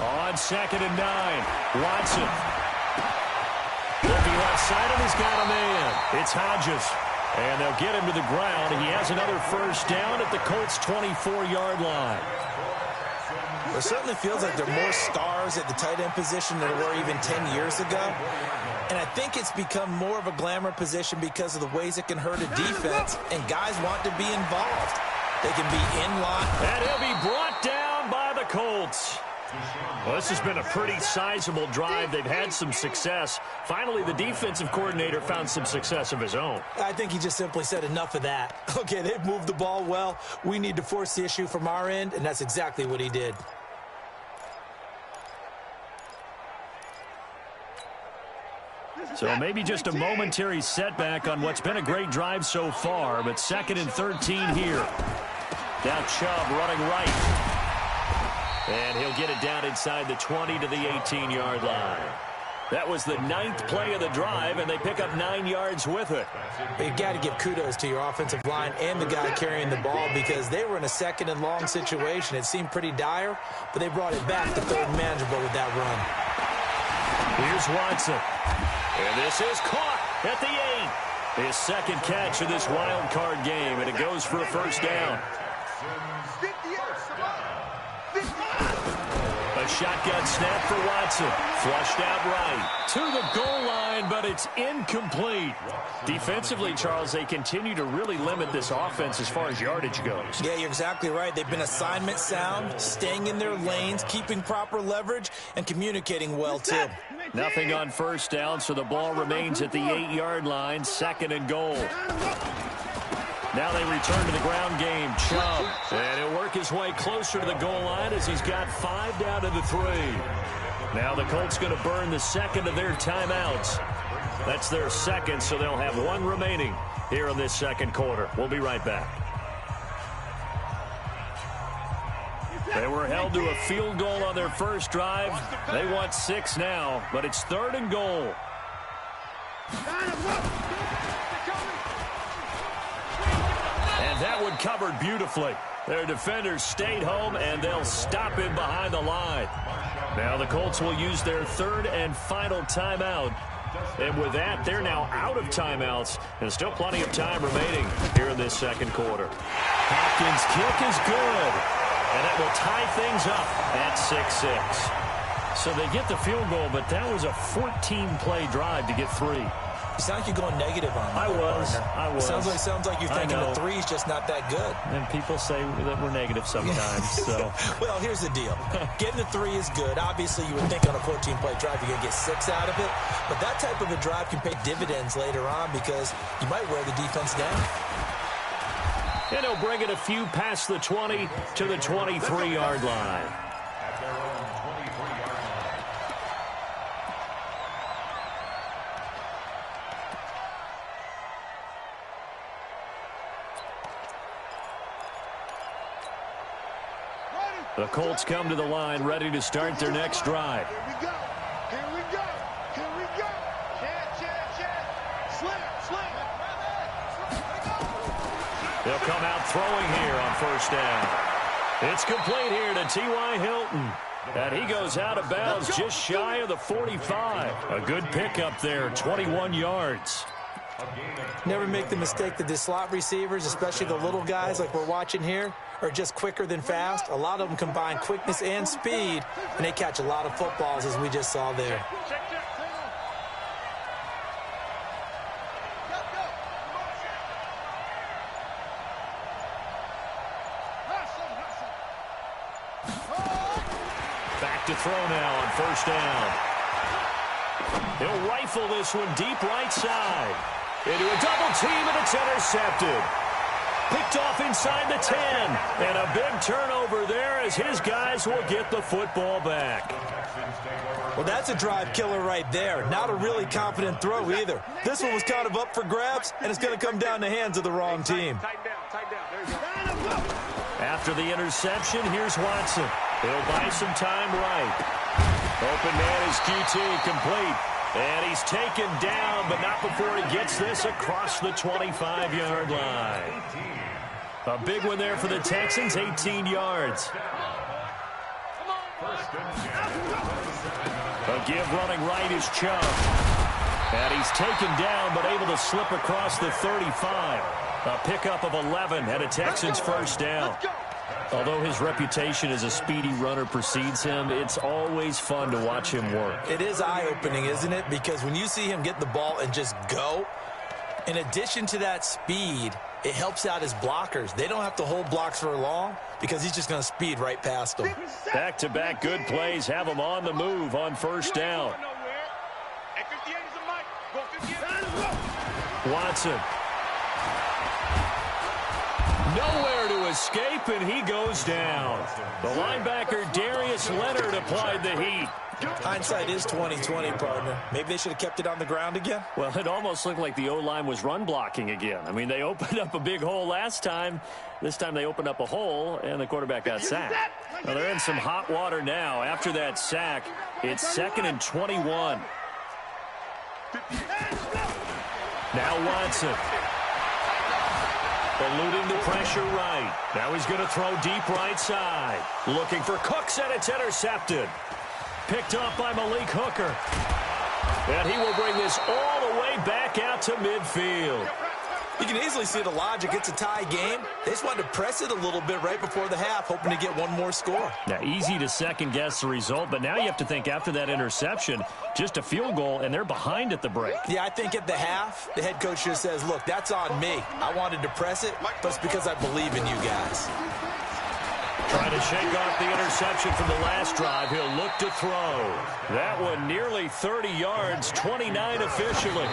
Speaker 3: On 2nd and 9, Watson. Looking left side, and he's got a man. It's Hodges. And they'll get him to the ground. He has another first down at the Colts' 24-yard line.
Speaker 5: It certainly feels like there are more stars at the tight end position than there were even 10 years ago. And I think it's become more of a glamour position because of the ways it can hurt a defense, and guys want to be involved. They can be in line.
Speaker 3: And he'll be brought down by the Colts. Well, this has been a pretty sizable drive. They've had some success. Finally, the defensive coordinator found some success of his own.
Speaker 5: I think he just simply said enough of that. Okay, they've moved the ball well. We need to force the issue from our end, and that's exactly what he did.
Speaker 3: So maybe just a momentary setback on what's been a great drive so far, but 2nd and 13 here. Now Chubb running right. And he'll get it down inside the 20 to the 18-yard line. That was the 9th play of the drive, and they pick up 9 yards with it.
Speaker 5: You've got to give kudos to your offensive line and the guy carrying the ball because they were in a 2nd and long situation. It seemed pretty dire, but they brought it back to 3rd and manageable with that run.
Speaker 3: Here's Watson. And this is caught at the 8. His 2nd catch of this wild card game, and it goes for a first down. A shotgun snap for Watson. Flushed out right to the goal line, but it's incomplete. Defensively, Charles, they continue to really limit this offense as far as yardage goes.
Speaker 5: Yeah, you're exactly right. They've been assignment sound, staying in their lanes, keeping proper leverage, and communicating well, too.
Speaker 3: Nothing on first down, so the ball remains at the 8-yard line, 2nd and goal. Now they return to the ground game. Chubb. And he'll work his way closer to the goal line as he's got 5 down to the 3. Now the Colts going to burn the 2nd of their timeouts. That's their 2nd, so they'll have 1 remaining here in this 2nd quarter. We'll be right back. They were held to a field goal on their first drive. They want 6 now, but it's 3rd and goal. And that one covered beautifully. Their defenders stayed home, and they'll stop him behind the line. Now the Colts will use their 3rd and final timeout. And with that, they're now out of timeouts, and still plenty of time remaining here in this 2nd quarter. Hopkins' kick is good, and it will tie things up at 6-6. So they get the field goal, but that was a 14-play drive to get 3.
Speaker 5: You sound like you're going negative on that.
Speaker 3: I was.
Speaker 5: Sounds like you're thinking the 3 is just not that good.
Speaker 3: And people say that we're negative sometimes. So,
Speaker 5: well, here's the deal. Getting the 3 is good. Obviously, you would think on a 14-play drive you're going to get 6 out of it. But that type of a drive can pay dividends later on because you might wear the defense down.
Speaker 3: And he'll bring it a few past the 20 to the 23-yard line.
Speaker 4: At their own 23-yard line.
Speaker 3: The Colts come to the line, ready to start their next drive.
Speaker 2: Here we go. Here we go. Here we go. Check. Slam.
Speaker 3: They'll come out throwing here on first down. It's complete here to T.Y. Hilton. And he goes out of bounds just shy of the 45. A good pickup there, 21 yards.
Speaker 5: Never make the mistake that the slot receivers, especially the little guys like we're watching here, are just quicker than fast. A lot of them combine quickness and speed, and they catch a lot of footballs, as we just saw there.
Speaker 3: Back to throw now on first down. He'll rifle this one deep right side. Into a double team, and it's intercepted. Picked off inside the 10. And a big turnover there as his guys will get the football back.
Speaker 5: Well, that's a drive killer right there. Not a really confident throw either. This one was kind of up for grabs, and it's going to come down the hands of the wrong team.
Speaker 3: After the interception, here's Watson. He'll buy some time right. Open man is QT, complete. And he's taken down, but not before he gets this across the 25-yard line. A big one there for the Texans, 18 yards. A give running right is Chubb. And he's taken down, but able to slip across the 35. A pickup of 11 and a Texans first down. Although his reputation as a speedy runner precedes him, it's always fun to watch him work.
Speaker 5: It is eye-opening, isn't it? Because when you see him get the ball and just go, in addition to that speed, it helps out his blockers. They don't have to hold blocks for long because he's just going to speed right past them.
Speaker 3: Back-to-back good plays have him on the move on first down. Watson. Nowhere to escape, and he goes down. The linebacker, Darius Leonard, applied the heat.
Speaker 5: Hindsight is 20/20, partner. Maybe they should have kept it on the ground again.
Speaker 3: Well, it almost looked like the O-line was run blocking again. I mean, they opened up a big hole last time. This time they opened up a hole, and the quarterback got sacked. Well, they're in some hot water now. After that sack, it's 2nd and 21. Now Watson. Eluding the pressure right. Now he's going to throw deep right side. Looking for Cooks, and it's intercepted. Picked off by Malik Hooker. And he will bring this all the way back out to midfield.
Speaker 5: You can easily see the logic. It's a tie game. They just wanted to press it a little bit right before the half, hoping to get one more score.
Speaker 3: Now, easy to second-guess the result, but now you have to think after that interception, just a field goal, and they're behind at the break.
Speaker 5: Yeah, I think at the half, the head coach just says, look, that's on me. I wanted to press it, but it's because I believe in you guys.
Speaker 3: Trying to shake off the interception from the last drive. He'll look to throw. That one nearly 30 yards, 29 officially.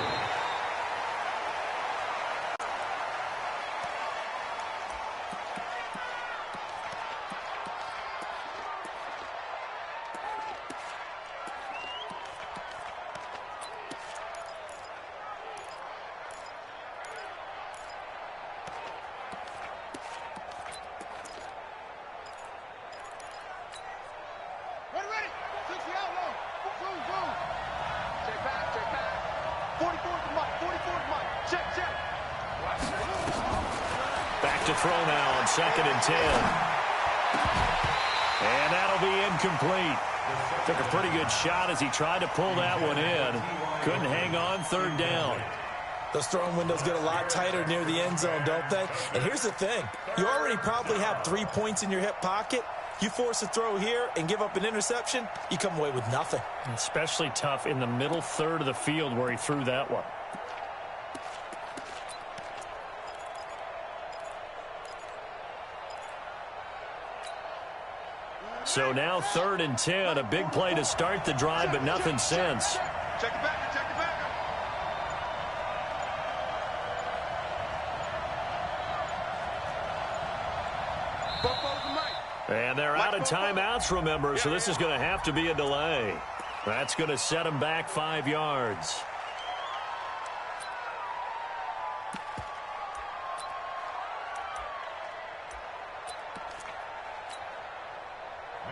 Speaker 3: To throw now on 2nd and 10. And that'll be incomplete. Took a pretty good shot as he tried to pull that one in. Couldn't hang on 3rd down.
Speaker 5: Those throwing windows get a lot tighter near the end zone, don't they? And here's the thing. You already probably have 3 points in your hip pocket. You force a throw here and give up an interception, you come away with nothing.
Speaker 3: Especially tough in the middle third of the field where he threw that one. So now 3rd and 10, a big play to start the drive, but nothing since.
Speaker 2: Check it back, check it back.
Speaker 3: And they're out of timeouts, remember, so this is going to have to be a delay. That's going to set them back 5 yards.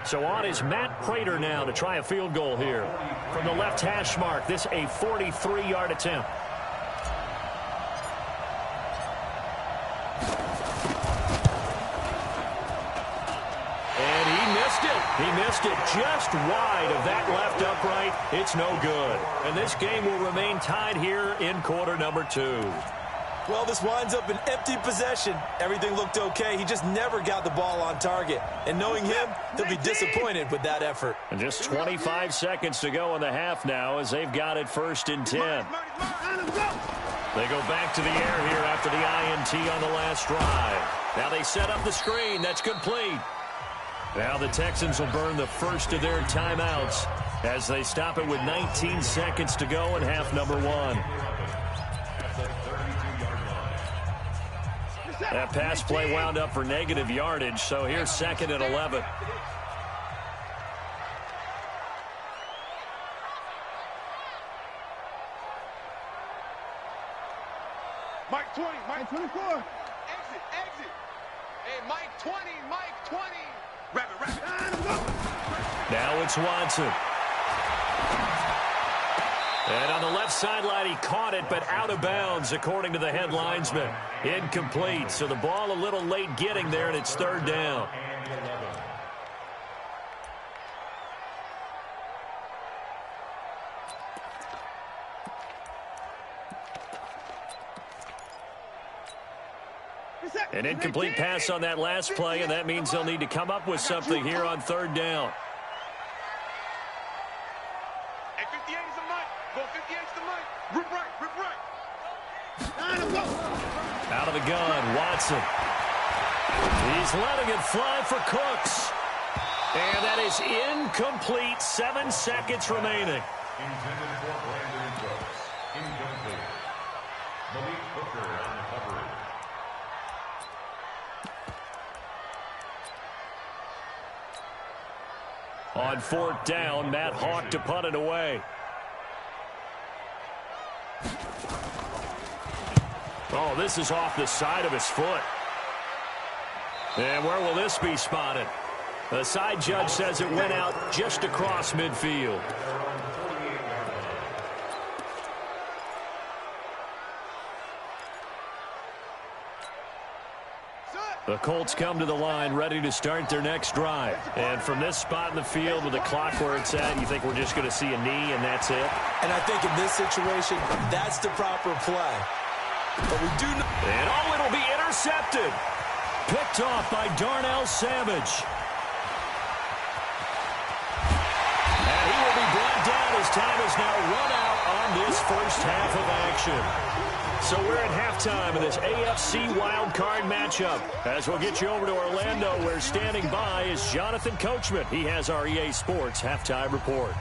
Speaker 3: So on is Matt Prater now to try a field goal here. From the left hash mark, this a 43-yard attempt. And he missed it. He missed it just wide of that left upright. It's no good. And this game will remain tied here in quarter number 2.
Speaker 5: Well, this winds up an empty possession. Everything looked okay. He just never got the ball on target. And knowing him, he'll be disappointed with that effort.
Speaker 3: And just 25 seconds to go in the half now as they've got it 1st and 10. They go back to the air here after the INT on the last drive. Now they set up the screen. That's complete. Now the Texans will burn the first of their timeouts as they stop it with 19 seconds to go in half number 1. That pass play wound up for negative yardage, so here's 2nd and 11.
Speaker 2: Mike 20, Mike 24. Exit. Hey, Mike 20, Mike 20. Wrap it.
Speaker 3: Now it's Watson. And on the left sideline, he caught it, but out of bounds, according to the head linesman. Incomplete, so the ball a little late getting there, and it's 3rd down. An incomplete pass on that last play, and that means they'll need to come up with something here on 3rd down. Out of the gun, Watson. He's letting it fly for Cooks. And that is incomplete. 7 seconds remaining.
Speaker 4: Intended for Brandon Cooks. Incomplete. Malik Hooker on coverage.
Speaker 3: On 4th down, Matt Hawk to punt it away. Oh, this is off the side of his foot. And where will this be spotted? The side judge says it went out just across midfield. The Colts come to the line ready to start their next drive. And from this spot in the field with the clock where it's at, you think we're just going to see a knee and that's it?
Speaker 5: And I think in this situation, that's the proper play. But we do know.
Speaker 3: And it'll be intercepted. Picked off by Darnell Savage. And he will be brought down as time is now run out on this first half of action. So we're at halftime of this AFC wildcard matchup. As we'll get you over to Orlando, where standing by is Jonathan Coachman. He has our EA Sports halftime report.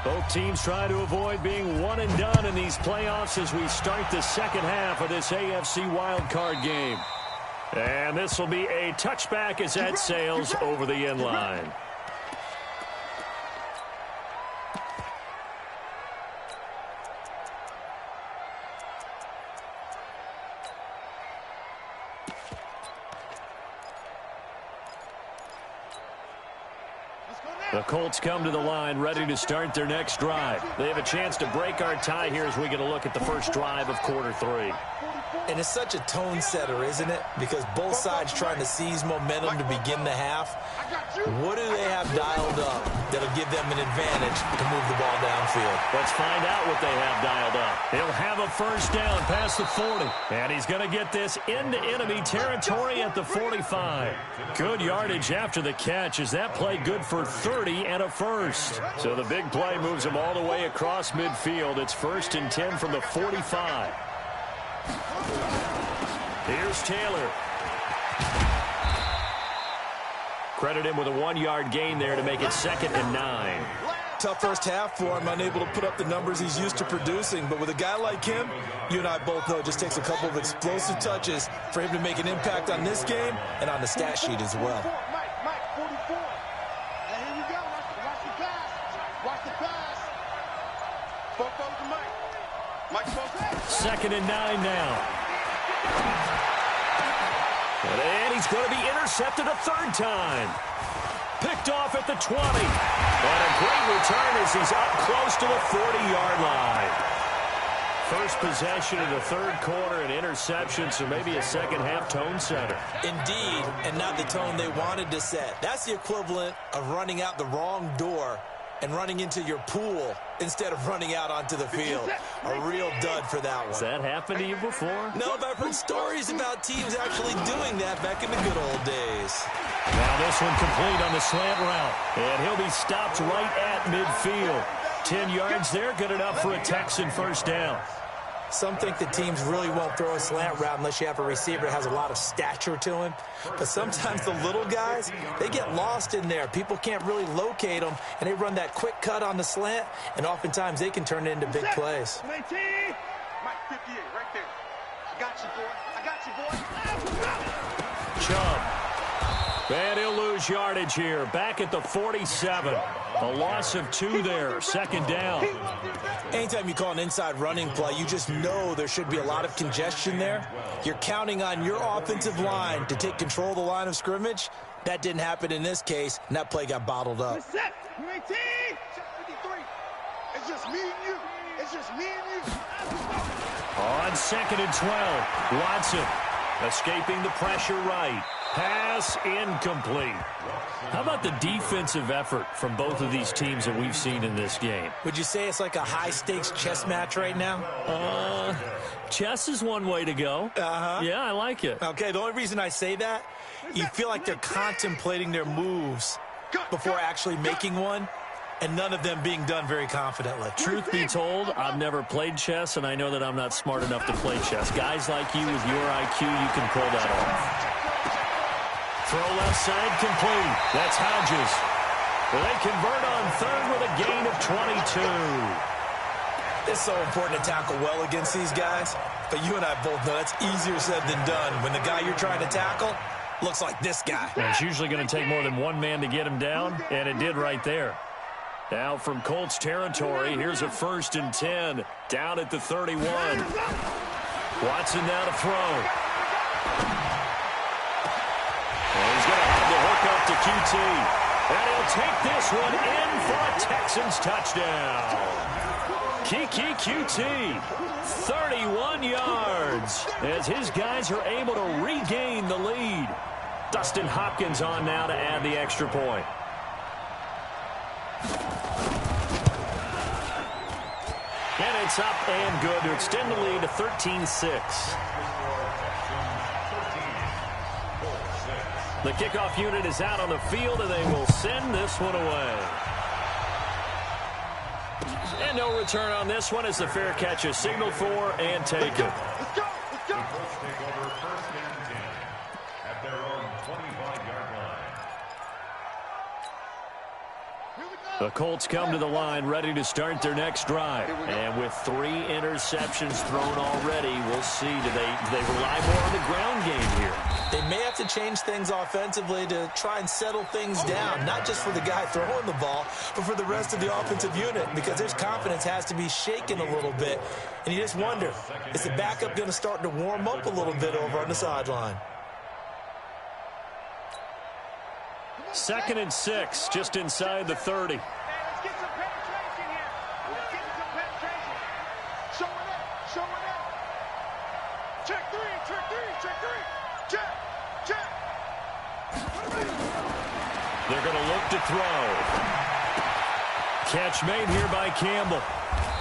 Speaker 3: Both teams try to avoid being one and done in these playoffs as we start the second half of this AFC wildcard game. And this will be a touchback as that sails over the end line. The Colts come to the line ready to start their next drive. They have a chance to break our tie here as we get a look at the first drive of quarter 3.
Speaker 5: And it's such a tone setter, isn't it? Because both sides trying to seize momentum to begin the half. What do they have dialed up that'll give them an advantage to move the ball downfield?
Speaker 3: Let's find out what they have dialed up. He'll have a first down past the 40. And he's going to get this into enemy territory at the 45. Good yardage after the catch as that play good for 30 and a first. So the big play moves him all the way across midfield. It's 1st and 10 from the 45. Here's Taylor. Credit him with a 1-yard gain there to make it 2nd and 9.
Speaker 5: Tough first half for him, unable to put up the numbers he's used to producing. But with a guy like him, you and I both know it just takes a couple of explosive touches for him to make an impact on this game and on the stat sheet as well.
Speaker 2: Mike, 44. And here you go. Watch the pass. Watch the pass. Focus to Mike. Mike, focus.
Speaker 3: 2nd and 9 now. And he's going to be intercepted a 3rd time. Picked off at the 20. And a great return as he's up close to the 40-yard line. First possession of the 3rd quarter, an interception, so maybe a second-half tone setter.
Speaker 5: Indeed, and not the tone they wanted to set. That's the equivalent of running out the wrong door and running into your pool instead of running out onto the field. A real dud for that one.
Speaker 3: Has that happened to you before?
Speaker 5: No, but I've heard stories about teams actually doing that back in the good old days.
Speaker 3: Now this one complete on the slant route. And he'll be stopped right at midfield. 10 yards there, good enough for a Texan first down.
Speaker 5: Some think the teams really won't throw a slant route unless you have a receiver that has a lot of stature to him. But sometimes the little guys, they get lost in there. People can't really locate them, and they run that quick cut on the slant, and oftentimes they can turn it into big plays.
Speaker 2: Mike, 58, right there. I got you, boy.
Speaker 3: Chubb. And he'll lose yardage here. Back at the 47. A loss of 2 there. 2nd down.
Speaker 5: Anytime you call an inside running play, you just know there should be a lot of congestion there. You're counting on your offensive line to take control of the line of scrimmage. That didn't happen in this case, and that play got bottled up.
Speaker 2: It's just me and you. It's just me and you.
Speaker 3: On 2nd and 12. Watson escaping the pressure right. Pass incomplete. How about the defensive effort from both of these teams that we've seen in this game?
Speaker 5: Would you say it's like a high-stakes chess match right now?
Speaker 3: Chess is one way to go. Yeah, I like it.
Speaker 5: Okay, the only reason I say that, you feel like they're contemplating their moves before actually making one, and none of them being done very confidently.
Speaker 3: Truth be told, I've never played chess, and I know that I'm not smart enough to play chess. Guys like you with your IQ, you can pull that off. Throw left side complete. That's Hodges. They convert on 3rd with a gain of 22.
Speaker 5: It's so important to tackle well against these guys, but you and I both know that's easier said than done when the guy you're trying to tackle looks like this guy.
Speaker 3: And it's usually going to take more than one man to get him down, and it did right there. Now from Colts territory, here's a 1st and 10 down at the 31. Watson now to throw. And he's going to have the hook up to QT. And he'll take this one in for a Texans touchdown. Kiki QT, 31 yards, as his guys are able to regain the lead. Dustin Hopkins on now to add the extra point. And it's up and good to extend the lead to 13-6. The kickoff unit is out on the field, and they will send this one away. And no return on this one as the fair catch is signaled for and taken.
Speaker 2: Let's go.
Speaker 4: Colts take over 1st and 10 at their own 25-yard line.
Speaker 3: The Colts come to the line ready to start their next drive. And with 3 interceptions thrown already, we'll see. Do they rely more on the ground game here?
Speaker 5: They may have to change things offensively to try and settle things down, not just for the guy throwing the ball, but for the rest of the offensive unit, because their confidence has to be shaken a little bit. And you just wonder, is the backup going to start to warm up a little bit over on the sideline?
Speaker 3: 2nd and 6, just inside the 30.
Speaker 2: Let's get some penetration here. Let's get some penetration. Show it up. Check three, check three, check three. Check, check.
Speaker 3: They're going to look to throw. Catch made here by Campbell.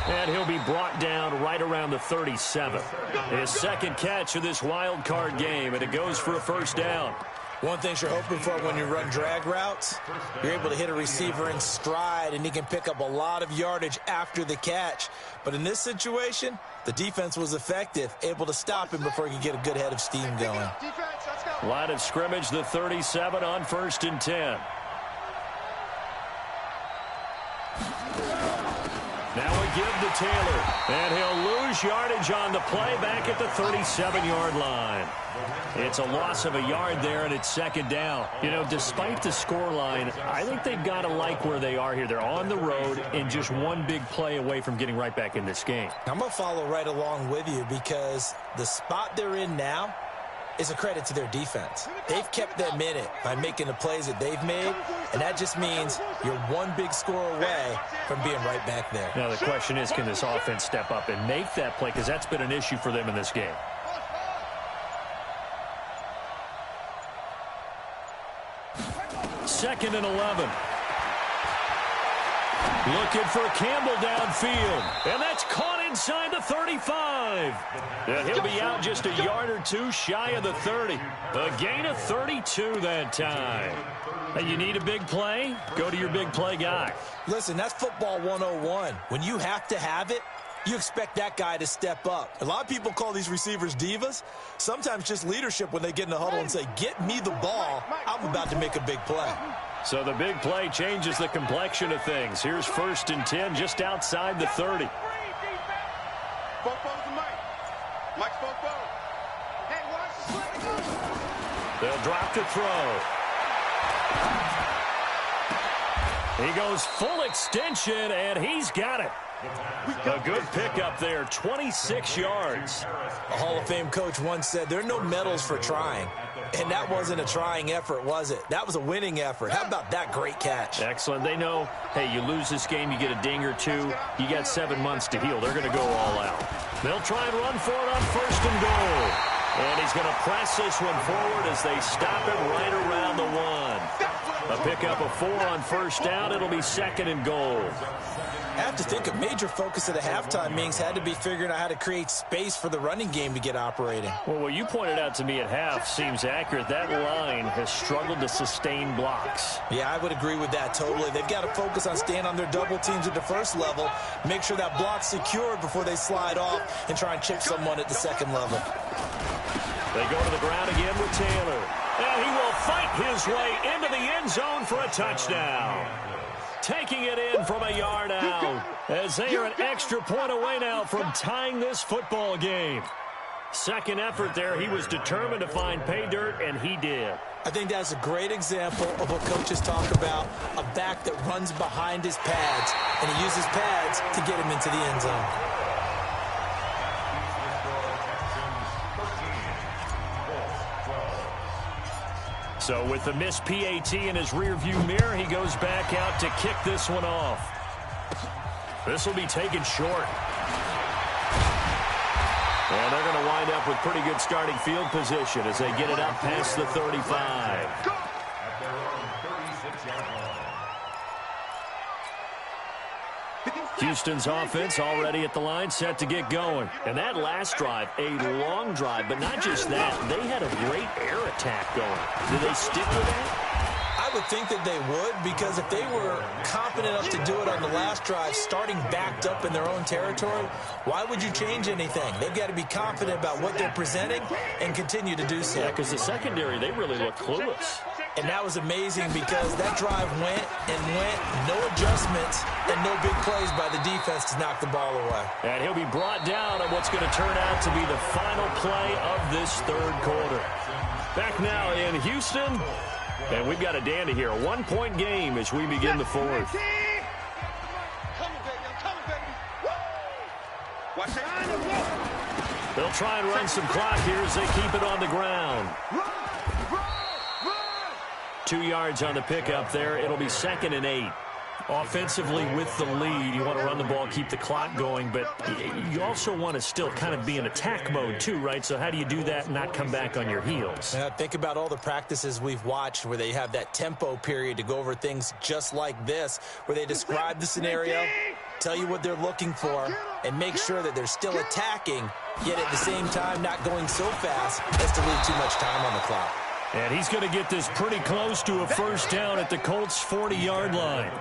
Speaker 3: And he'll be brought down right around the 37. His second catch of this wild card game, and it goes for a first down.
Speaker 5: One thing you're hoping for when you run drag routes, you're able to hit a receiver in stride, and he can pick up a lot of yardage after the catch. But in this situation, the defense was effective, able to stop him before he could get a good head of steam going.
Speaker 3: Line of scrimmage, the 37 on 1st and 10. Now a give to Taylor, and he'll lose yardage on the play back at the 37-yard line. It's a loss of a yard there, and it's second down. You know, despite the scoreline, I think they've got to like where they are here. They're on the road and just one big play away from getting right back in this game.
Speaker 5: I'm going to follow right along with you because the spot they're in now is a credit to their defense. They've kept them in it by making the plays that they've made, and that just means you're one big score away from being right back there.
Speaker 3: Now the question is, can this offense step up and make that play, because that's been an issue for them in this game. Second and 11. Looking for Campbell downfield, and that's caught inside the 35. And he'll be out just a yard or two shy of the 30. A gain of 32 that time. And you need a big play? Go to your big play guy.
Speaker 5: Listen, that's football 101. When you have to have it, you expect that guy to step up. A lot of people call these receivers divas. Sometimes just leadership when they get in the huddle and say, get me the ball. I'm about to make a big play.
Speaker 3: So the big play changes the complexion of things. Here's 1st and 10 just outside the 30.
Speaker 2: Fofo's the Mike. Mike's Fofo. Hey, watch the slip.
Speaker 3: They'll drop to throw. He goes full extension, and he's got it. A good pickup there, 26 yards.
Speaker 5: A Hall of Fame coach once said, there are no medals for trying. And that wasn't a trying effort, was it? That was a winning effort. How about that great catch?
Speaker 3: Excellent. They know, hey, you lose this game, you get a ding or two. You got 7 months to heal. They're going to go all out. They'll try and run for it on 1st and goal. And he's going to press this one forward as they stop it right around the 1. A pickup of 4 on 1st down. It'll be 2nd and goal.
Speaker 5: I have to think a major focus of the halftime meetings had to be figuring out how to create space for the running game to get operating.
Speaker 3: Well, what you pointed out to me at half seems accurate. That line has struggled to sustain blocks.
Speaker 5: Yeah, I would agree with that totally. They've got to focus on staying on their double teams at the first level, make sure that block's secured before they slide off and try and chip someone at the second level.
Speaker 3: They go to the ground again with Taylor. And he will fight his way into the end zone for a touchdown. Taking it in from a yard out as they are an extra point away now from tying this football game. Second effort there. He was determined to find pay dirt, and he did.
Speaker 5: I think that's a great example of what coaches talk about, a back that runs behind his pads, and he uses pads to get him into the end zone.
Speaker 3: So with the missed PAT in his rearview mirror, he goes back out to kick this one off. This will be taken short. And they're going to wind up with pretty good starting field position as they get it up past the 35. Houston's offense already at the line, set to get going. And that last drive, a long drive, but not just that. They had a great air attack going. Do they stick with that?
Speaker 5: I would think that they would, because if they were confident enough to do it on the last drive, starting backed up in their own territory, why would you change anything? They've got to be confident about what they're presenting and continue to do so.
Speaker 3: Yeah, because the secondary, they really look clueless.
Speaker 5: And that was amazing because that drive went and went, no adjustments and no big plays by the defense to knock the ball away.
Speaker 3: And he'll be brought down on what's going to turn out to be the final play of this third quarter. Back now in Houston, and we've got a dandy here. A 1-point game as we begin the fourth. They'll try and run some clock here as they keep it on the ground. 2 yards on the pickup there. It'll be 2nd and 8. Offensively with the lead, you want to run the ball, keep the clock going, but you also want to still kind of be in attack mode too, right? So how do you do that and not come back on your heels?
Speaker 5: Yeah, think about all the practices we've watched where they have that tempo period to go over things just like this, where they describe the scenario, tell you what they're looking for, and make sure that they're still attacking, yet at the same time not going so fast as to leave too much time on the clock.
Speaker 3: And he's going to get this pretty close to a first down at the Colts' 40-yard line.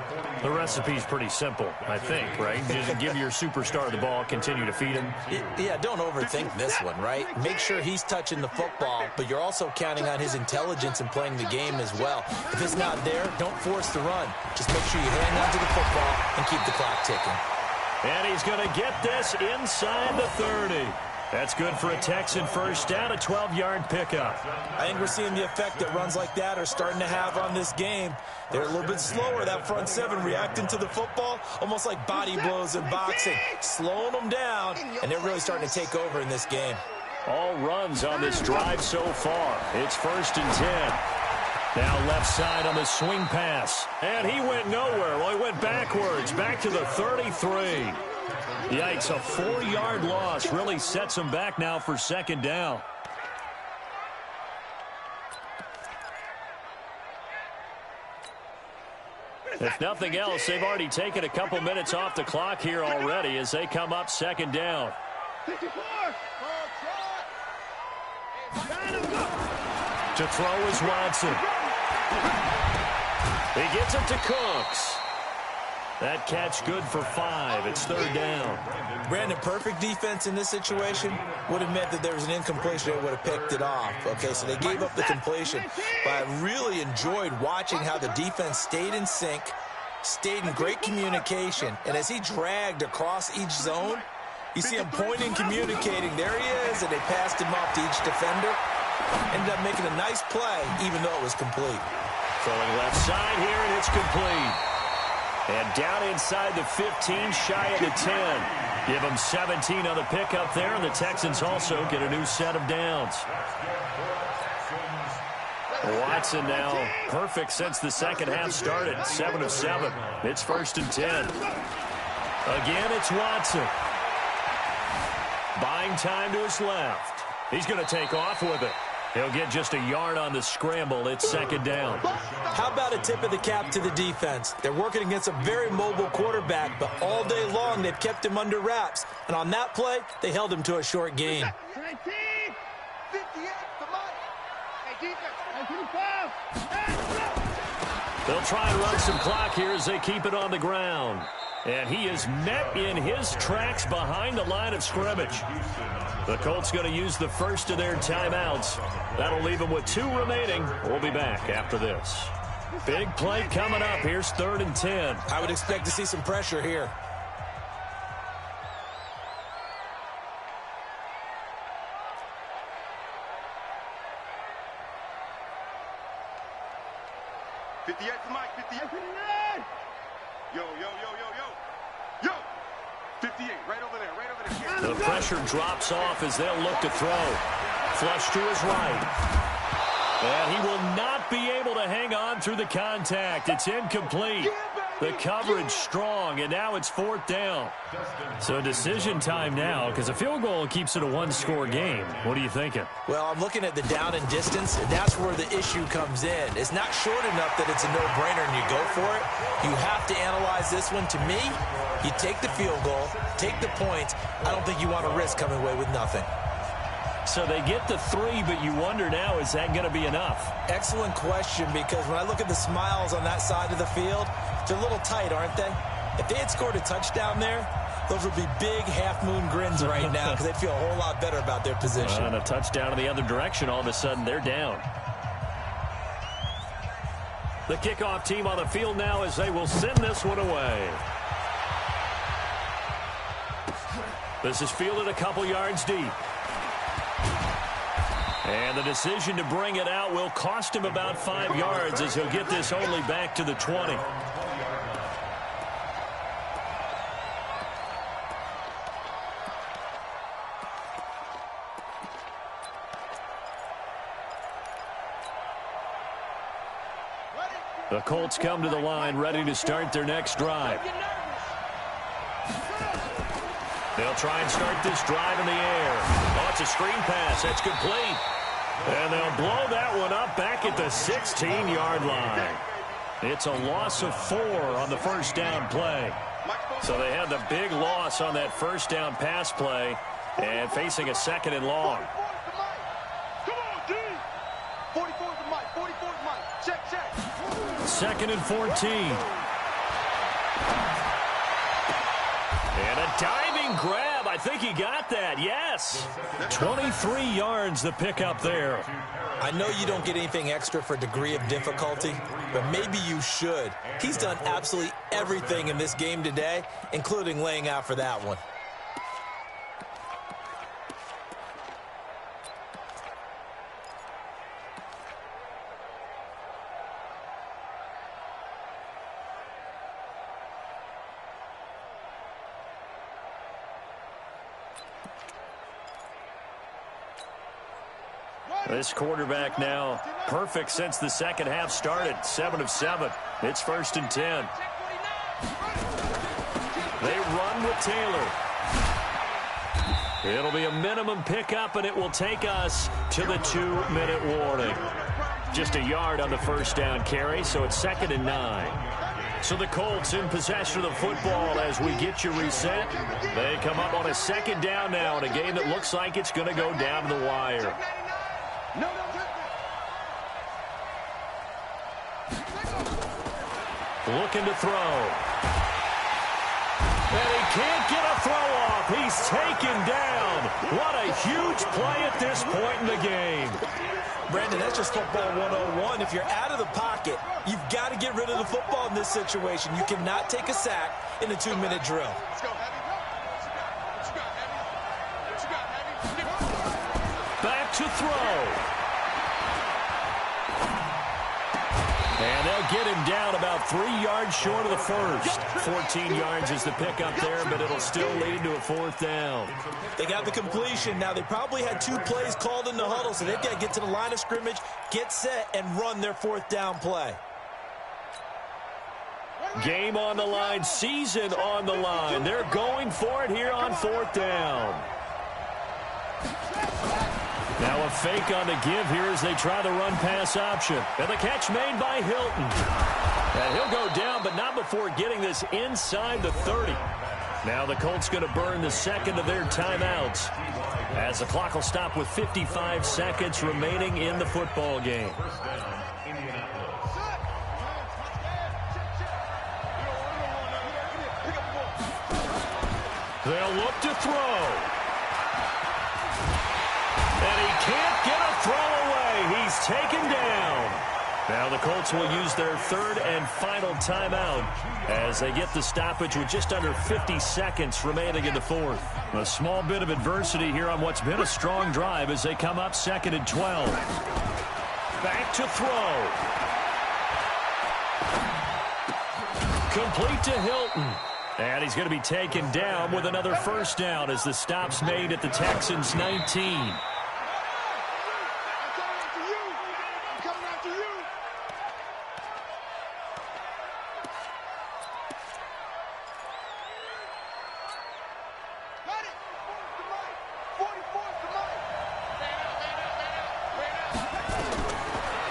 Speaker 3: The recipe's pretty simple, I think, right? Just give your superstar the ball, continue to feed him.
Speaker 5: Yeah, don't overthink this one, right? Make sure he's touching the football, but you're also counting on his intelligence in playing the game as well. If it's not there, don't force the run. Just make sure you hang on to the football and keep the clock ticking.
Speaker 3: And he's going to get this inside the 30. That's good for a Texan first down, a 12-yard pickup.
Speaker 5: I think we're seeing the effect that runs like that are starting to have on this game. They're a little bit slower, that front seven, reacting to the football, almost like body blows in boxing, slowing them down, and they're really starting to take over in this game.
Speaker 3: All runs on this drive so far. It's 1st and 10. Now left side on the swing pass. And he went nowhere. Well, he went backwards, back to the 33. Yikes, a 4-yard loss really sets him back now for 2nd down. If nothing else, they've already taken a couple minutes off the clock here already as they come up 2nd down. To throw is Watson. He gets it to Cooks. That catch good for 5. It's 3rd down.
Speaker 5: Brandon, perfect defense in this situation would have meant that there was an incompletion. They would have picked it off. Okay, so they gave up the completion. But I really enjoyed watching how the defense stayed in sync, stayed in great communication. And as he dragged across each zone, you see him pointing, communicating. There he is, and they passed him off to each defender. Ended up making a nice play, even though it was complete.
Speaker 3: Throwing left side here, and it's complete. And down inside the 15, shy of the 10. Give them 17 on the pickup there, and the Texans also get a new set of downs. Watson now perfect since the second half started, 7 of 7. It's 1st and 10. Again, it's Watson. Buying time to his left. He's going to take off with it. He'll get just a yard on the scramble. It's 2nd down.
Speaker 5: How about a tip of the cap to the defense? They're working against a very mobile quarterback, but all day long they've kept him under wraps. And on that play, they held him to a short gain.
Speaker 2: 19, 58, come on. Hey, defense,
Speaker 3: They'll try and run some clock here as they keep it on the ground. And he is met in his tracks behind the line of scrimmage. The Colts going to use the first of their timeouts. That'll leave them with 2 remaining. We'll be back after this. Big play coming up. Here's 3rd and 10.
Speaker 5: I would expect to see some pressure here.
Speaker 3: The pressure drops off as they'll look to throw. Flush to his right. And he will not be able to hang on through the contact. It's incomplete. The coverage strong, and now it's 4th down. So decision time now, because a field goal keeps it a 1-score game. What are you thinking?
Speaker 5: Well, I'm looking at the down and distance, and that's where the issue comes in. It's not short enough that it's a no-brainer and you go for it. You have to analyze this one. To me, you take the field goal, take the points. I don't think you want to risk coming away with nothing.
Speaker 3: So they get the 3, but you wonder now, is that going to be enough?
Speaker 5: Excellent question, because when I look at the smiles on that side of the field, they're a little tight, aren't they? If they had scored a touchdown there, those would be big half-moon grins right now because they'd feel a whole lot better about their position.
Speaker 3: And a touchdown in the other direction, all of a sudden they're down. The kickoff team on the field now as they will send this one away. This is fielded a couple yards deep. And the decision to bring it out will cost him about 5 yards as he'll get this only back to the 20. The Colts come to the line ready to start their next drive. They'll try and start this drive in the air. Oh, it's a screen pass. That's complete. And they'll blow that one up back at the 16-yard line. It's a loss of 4 on the first down play. So they had the big loss on that first down pass play and facing a 2nd and long.
Speaker 2: Come on, D. 44 to Mike. 44 to Mike. Check, check.
Speaker 3: 2nd and 14. And a diving grab. I think he got that. Yes. 23 yards the pickup there.
Speaker 5: I know you don't get anything extra for degree of difficulty, but maybe you should. He's done absolutely everything in this game today, including laying out for that one.
Speaker 3: This quarterback now perfect since the second half started. 7 of 7. It's 1st and 10. They run with Taylor. It'll be a minimum pickup, and it will take us to the 2-minute warning. Just a yard on the first down carry, so it's 2nd and 9. So the Colts in possession of the football as we get you reset. They come up on a 2nd down now in a game that looks like it's going to go down to the wire. Looking to throw. And he can't get a throw off. He's taken down. What a huge play at this point in the game.
Speaker 5: Brandon, that's just football 101. If you're out of the pocket, you've got to get rid of the football in this situation. You cannot take a sack in a 2-minute drill.
Speaker 2: Let's go, Heavy. What you got, Heavy? What you got, Heavy?
Speaker 3: Back to throw. And they'll get him down about 3 yards short of the first. 14 yards is the pickup there, but it'll still lead to a 4th down.
Speaker 5: They got the completion. Now, they probably had 2 plays called in the huddle, so they've got to get to the line of scrimmage, get set, and run their 4th down play.
Speaker 3: Game on the line, season on the line. They're going for it here on 4th down. Now a fake on the give here as they try the run-pass option. And the catch made by Hilton. And he'll go down, but not before getting this inside the 30. Now the Colts going to burn the 2nd of their timeouts as the clock will stop with 55 seconds remaining in the football game. They'll look to throw. And he can't get a throw away. He's taken down. Now the Colts will use their 3rd and final timeout as they get the stoppage with just under 50 seconds remaining in the 4th. A small bit of adversity here on what's been a strong drive as they come up 2nd and 12. Back to throw. Complete to Hilton. And he's going to be taken down with another first down as the stop's made at the Texans' 19.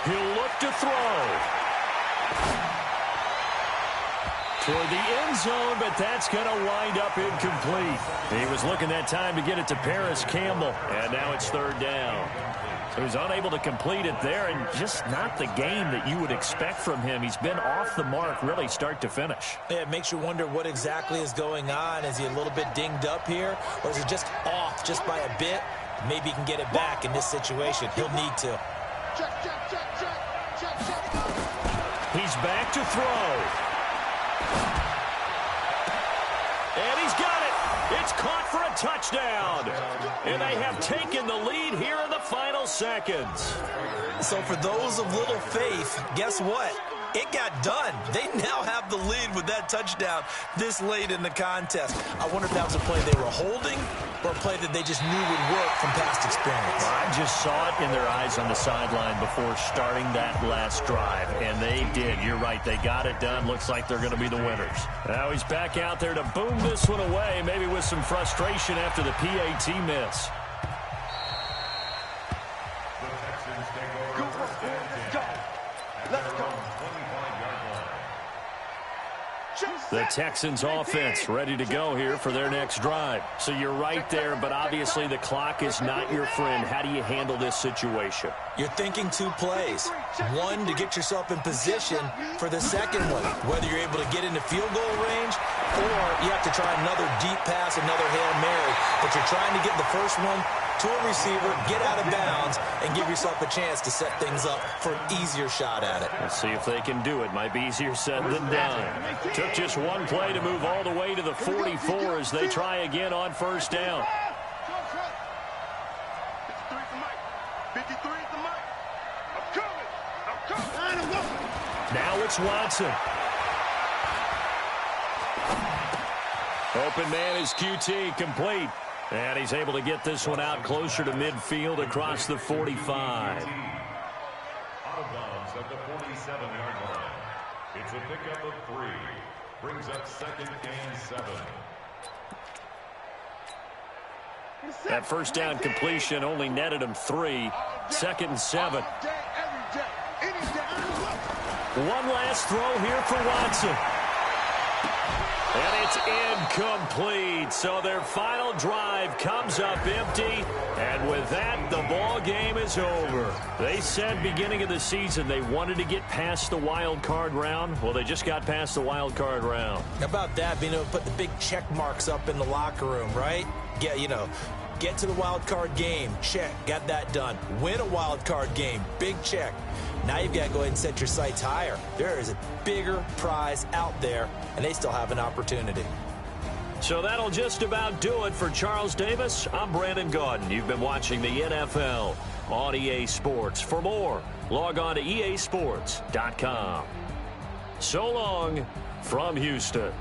Speaker 3: He'll look to throw. Toward the end zone, but that's going to wind up incomplete. He was looking that time to get it to Paris Campbell, and now it's 3rd down. So he's unable to complete it there, and just not the game that you would expect from him. He's been off the mark really start to finish.
Speaker 5: Yeah, it makes you wonder what exactly is going on. Is he a little bit dinged up here, or is it just off just by a bit? Maybe he can get it back in this situation. He'll need to.
Speaker 3: He's back to throw. And he's got it. It's caught for a touchdown. And they have taken the lead here in the final seconds.
Speaker 5: So for those of little faith, guess what? It got done. They now have the lead with that touchdown this late in the contest. I wonder if that was a play they were holding or a play that they just knew would work from past experience.
Speaker 3: I just saw it in their eyes on the sideline before starting that last drive, and they did. You're right. They got it done. Looks like they're going to be the winners. Now he's back out there to boom this one away, maybe with some frustration after the PAT miss. The Texans offense ready to go here for their next drive. So you're right there, but obviously the clock is not your friend. How do you handle this situation?
Speaker 5: You're thinking two plays. One, to get yourself in position for the second one, whether you're able to get into field goal range or you have to try another deep pass, another Hail Mary. But you're trying to get the first one to a receiver, get out of bounds, and give yourself a chance to set things up for an easier shot at it.
Speaker 3: Let's see if they can do it. Might be easier said than done. Took just one play to move all the way to the 44 as they try again on first down.
Speaker 2: 53 is the mic. I'm coming.
Speaker 3: Now it's Watson. Open man is QT, complete. And he's able to get this one out closer to midfield across the 45.
Speaker 4: Out of bounds at the 47-yard line. It's a pickup of 3. Brings up 2nd and 7.
Speaker 3: That first down completion only netted him 3. 2nd and 7. One last throw here for Watson. And it's incomplete. So their final drive comes up empty. And with that, the ball game is over. They said beginning of the season they wanted to get past the wild card round. Well, they just got past the wild card round.
Speaker 5: How about that, being able to put the big check marks up in the locker room, right? Yeah, get to the wild card game. Check. Got that done. Win a wild card game. Big check. Now you've got to go ahead and set your sights higher. There is a bigger prize out there, and they still have an opportunity.
Speaker 3: So that'll just about do it for Charles Davis. I'm Brandon Gaudin. You've been watching the NFL on EA Sports. For more, log on to easports.com. So long from Houston.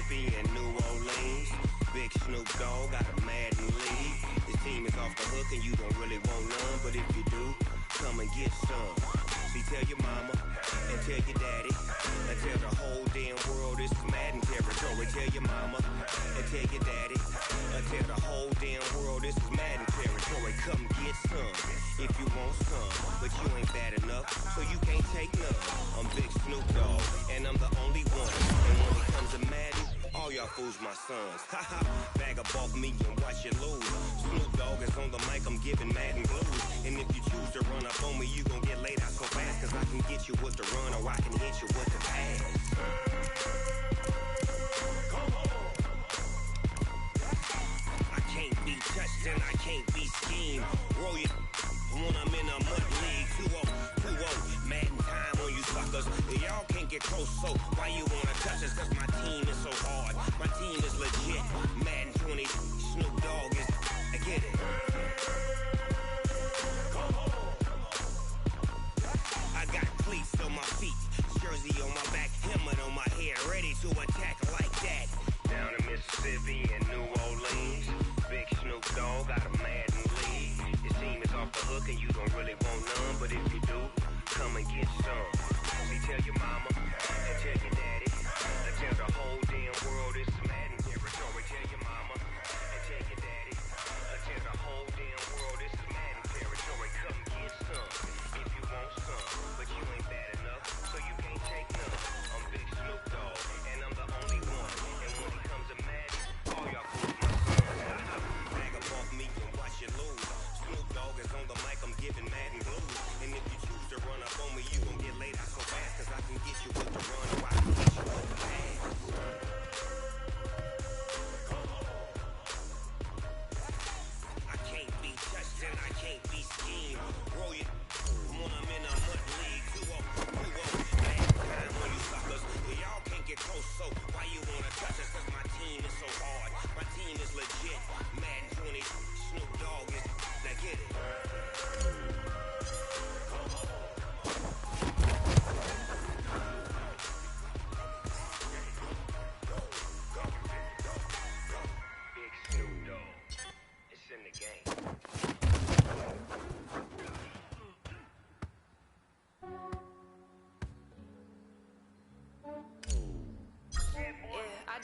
Speaker 8: And New Orleans, big Snoop Dogg got a Madden league. His team is off the hook and you don't really want none, but if you do, come and get some. See, tell your mama and tell your daddy and tell the whole damn world this is Madden territory. Tell your mama and tell your daddy and tell the whole damn world this is Madden territory. Come get some if you want some, but you ain't bad enough, so you can't take none. I'm Big Snoop Dogg and I'm the only one. And when it comes to Madden, all y'all fools my sons. Haha, bag up off me and watch you lose. Snoop Dogg is on the mic, I'm giving Madden blues. And if you choose to run up on me, you gon' get laid out so fast. Cause I can get you with the run or I can hit you with the pass. I can't be touched and I can't be schemed. Roll you when I'm in a mud league. 2-0, Madden time on you suckers. Y'all can't get close, so why you wanna touch us? Cause my team is so hard. My team is legit. Madden 20, Snoop Dogg is. I get it. I got cleats on my feet, jersey on my back, helmet on my head, ready to attack like that. Down in Mississippi and New Orleans, big Snoop Dogg got a Madden league. Your team is off the hook and you don't really want none, but if you do, come and get some. See, tell your mama and tell your daddy and tell the whole damn world this is Madden territory. Tell your mama and tell your daddy and tell the whole damn world this is Madden territory. Come get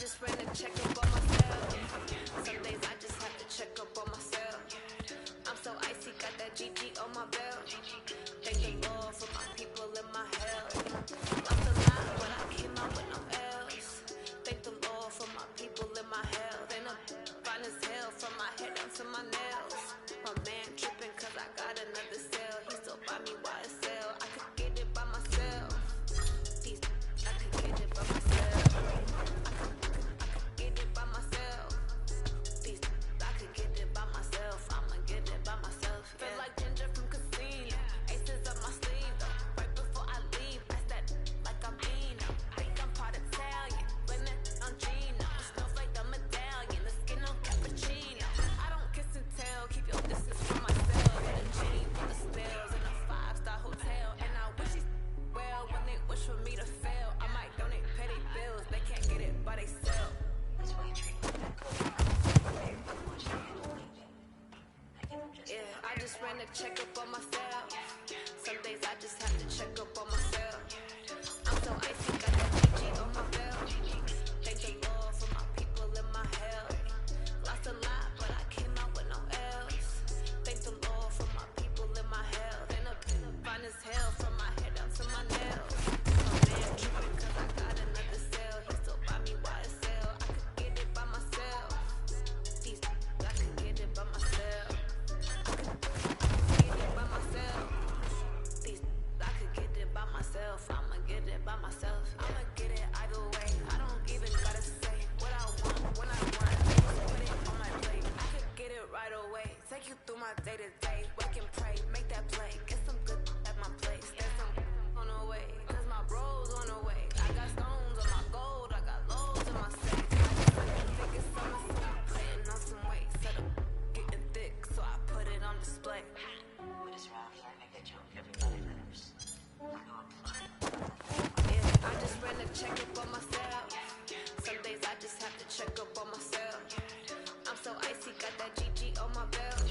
Speaker 9: just ran a check up on myself. Some days I just have to check up on myself. I'm so icy, got that GG on my belt. Thank the Lord for my people in my health. Lost a lot, but I came out with no L's. Thank the Lord for my people in my health. And I'm fine as hell from my head down to my nails. My man tripping cause I got another cell. He still buy me YSL. I could get it by myself. I could get it by myself. I could get it by myself. I could get it by myself. I'ma get it by myself. Yeah. Feel like Ginger from Casino. Aces up my sleeve though. Right before I leave, pass that like I'm Eno. Think I'm part Italian. Blame that on Gino. Smells like the medallion. The skin on cappuccino. I don't kiss and tell. Keep your distance from myself. In a jean with the spells in a 5-star hotel. And I wish he's well when they wish for me to fail. I might donate petty bills. They can't get it by themselves. Yeah, I just ran a check up on myself. Some days I just have to check up on myself. I'm so icy, got that GG on my belt. Thank the Lord for my people in my health. Lost a lot, but I came out with no L's. Thank the Lord for my people in my health. And I'm fine as hell from my head down to my nails. My man tripping cause I got another cell. He still buy me YSL. I could get it by myself. I could get it by myself. I'ma get it by myself. I'ma get it either way. I don't even gotta say what I want when I want. Put it on my plate. I could get it right away. Take you through my day to day. Wake and pray, make that play. Get some good at my place. There's some on the way, cause my bros on the way. I got stones on my gold. I got loads in my safe. I just like to think it's summer, so I'm putting on some weight. Set up, getting thick, so I put it on display. What is wrong? I make that joke. Everybody knows. Yeah, I just ran a check up on myself. Some days I just have to check up on myself. I'm so icy, got that GG on my belt.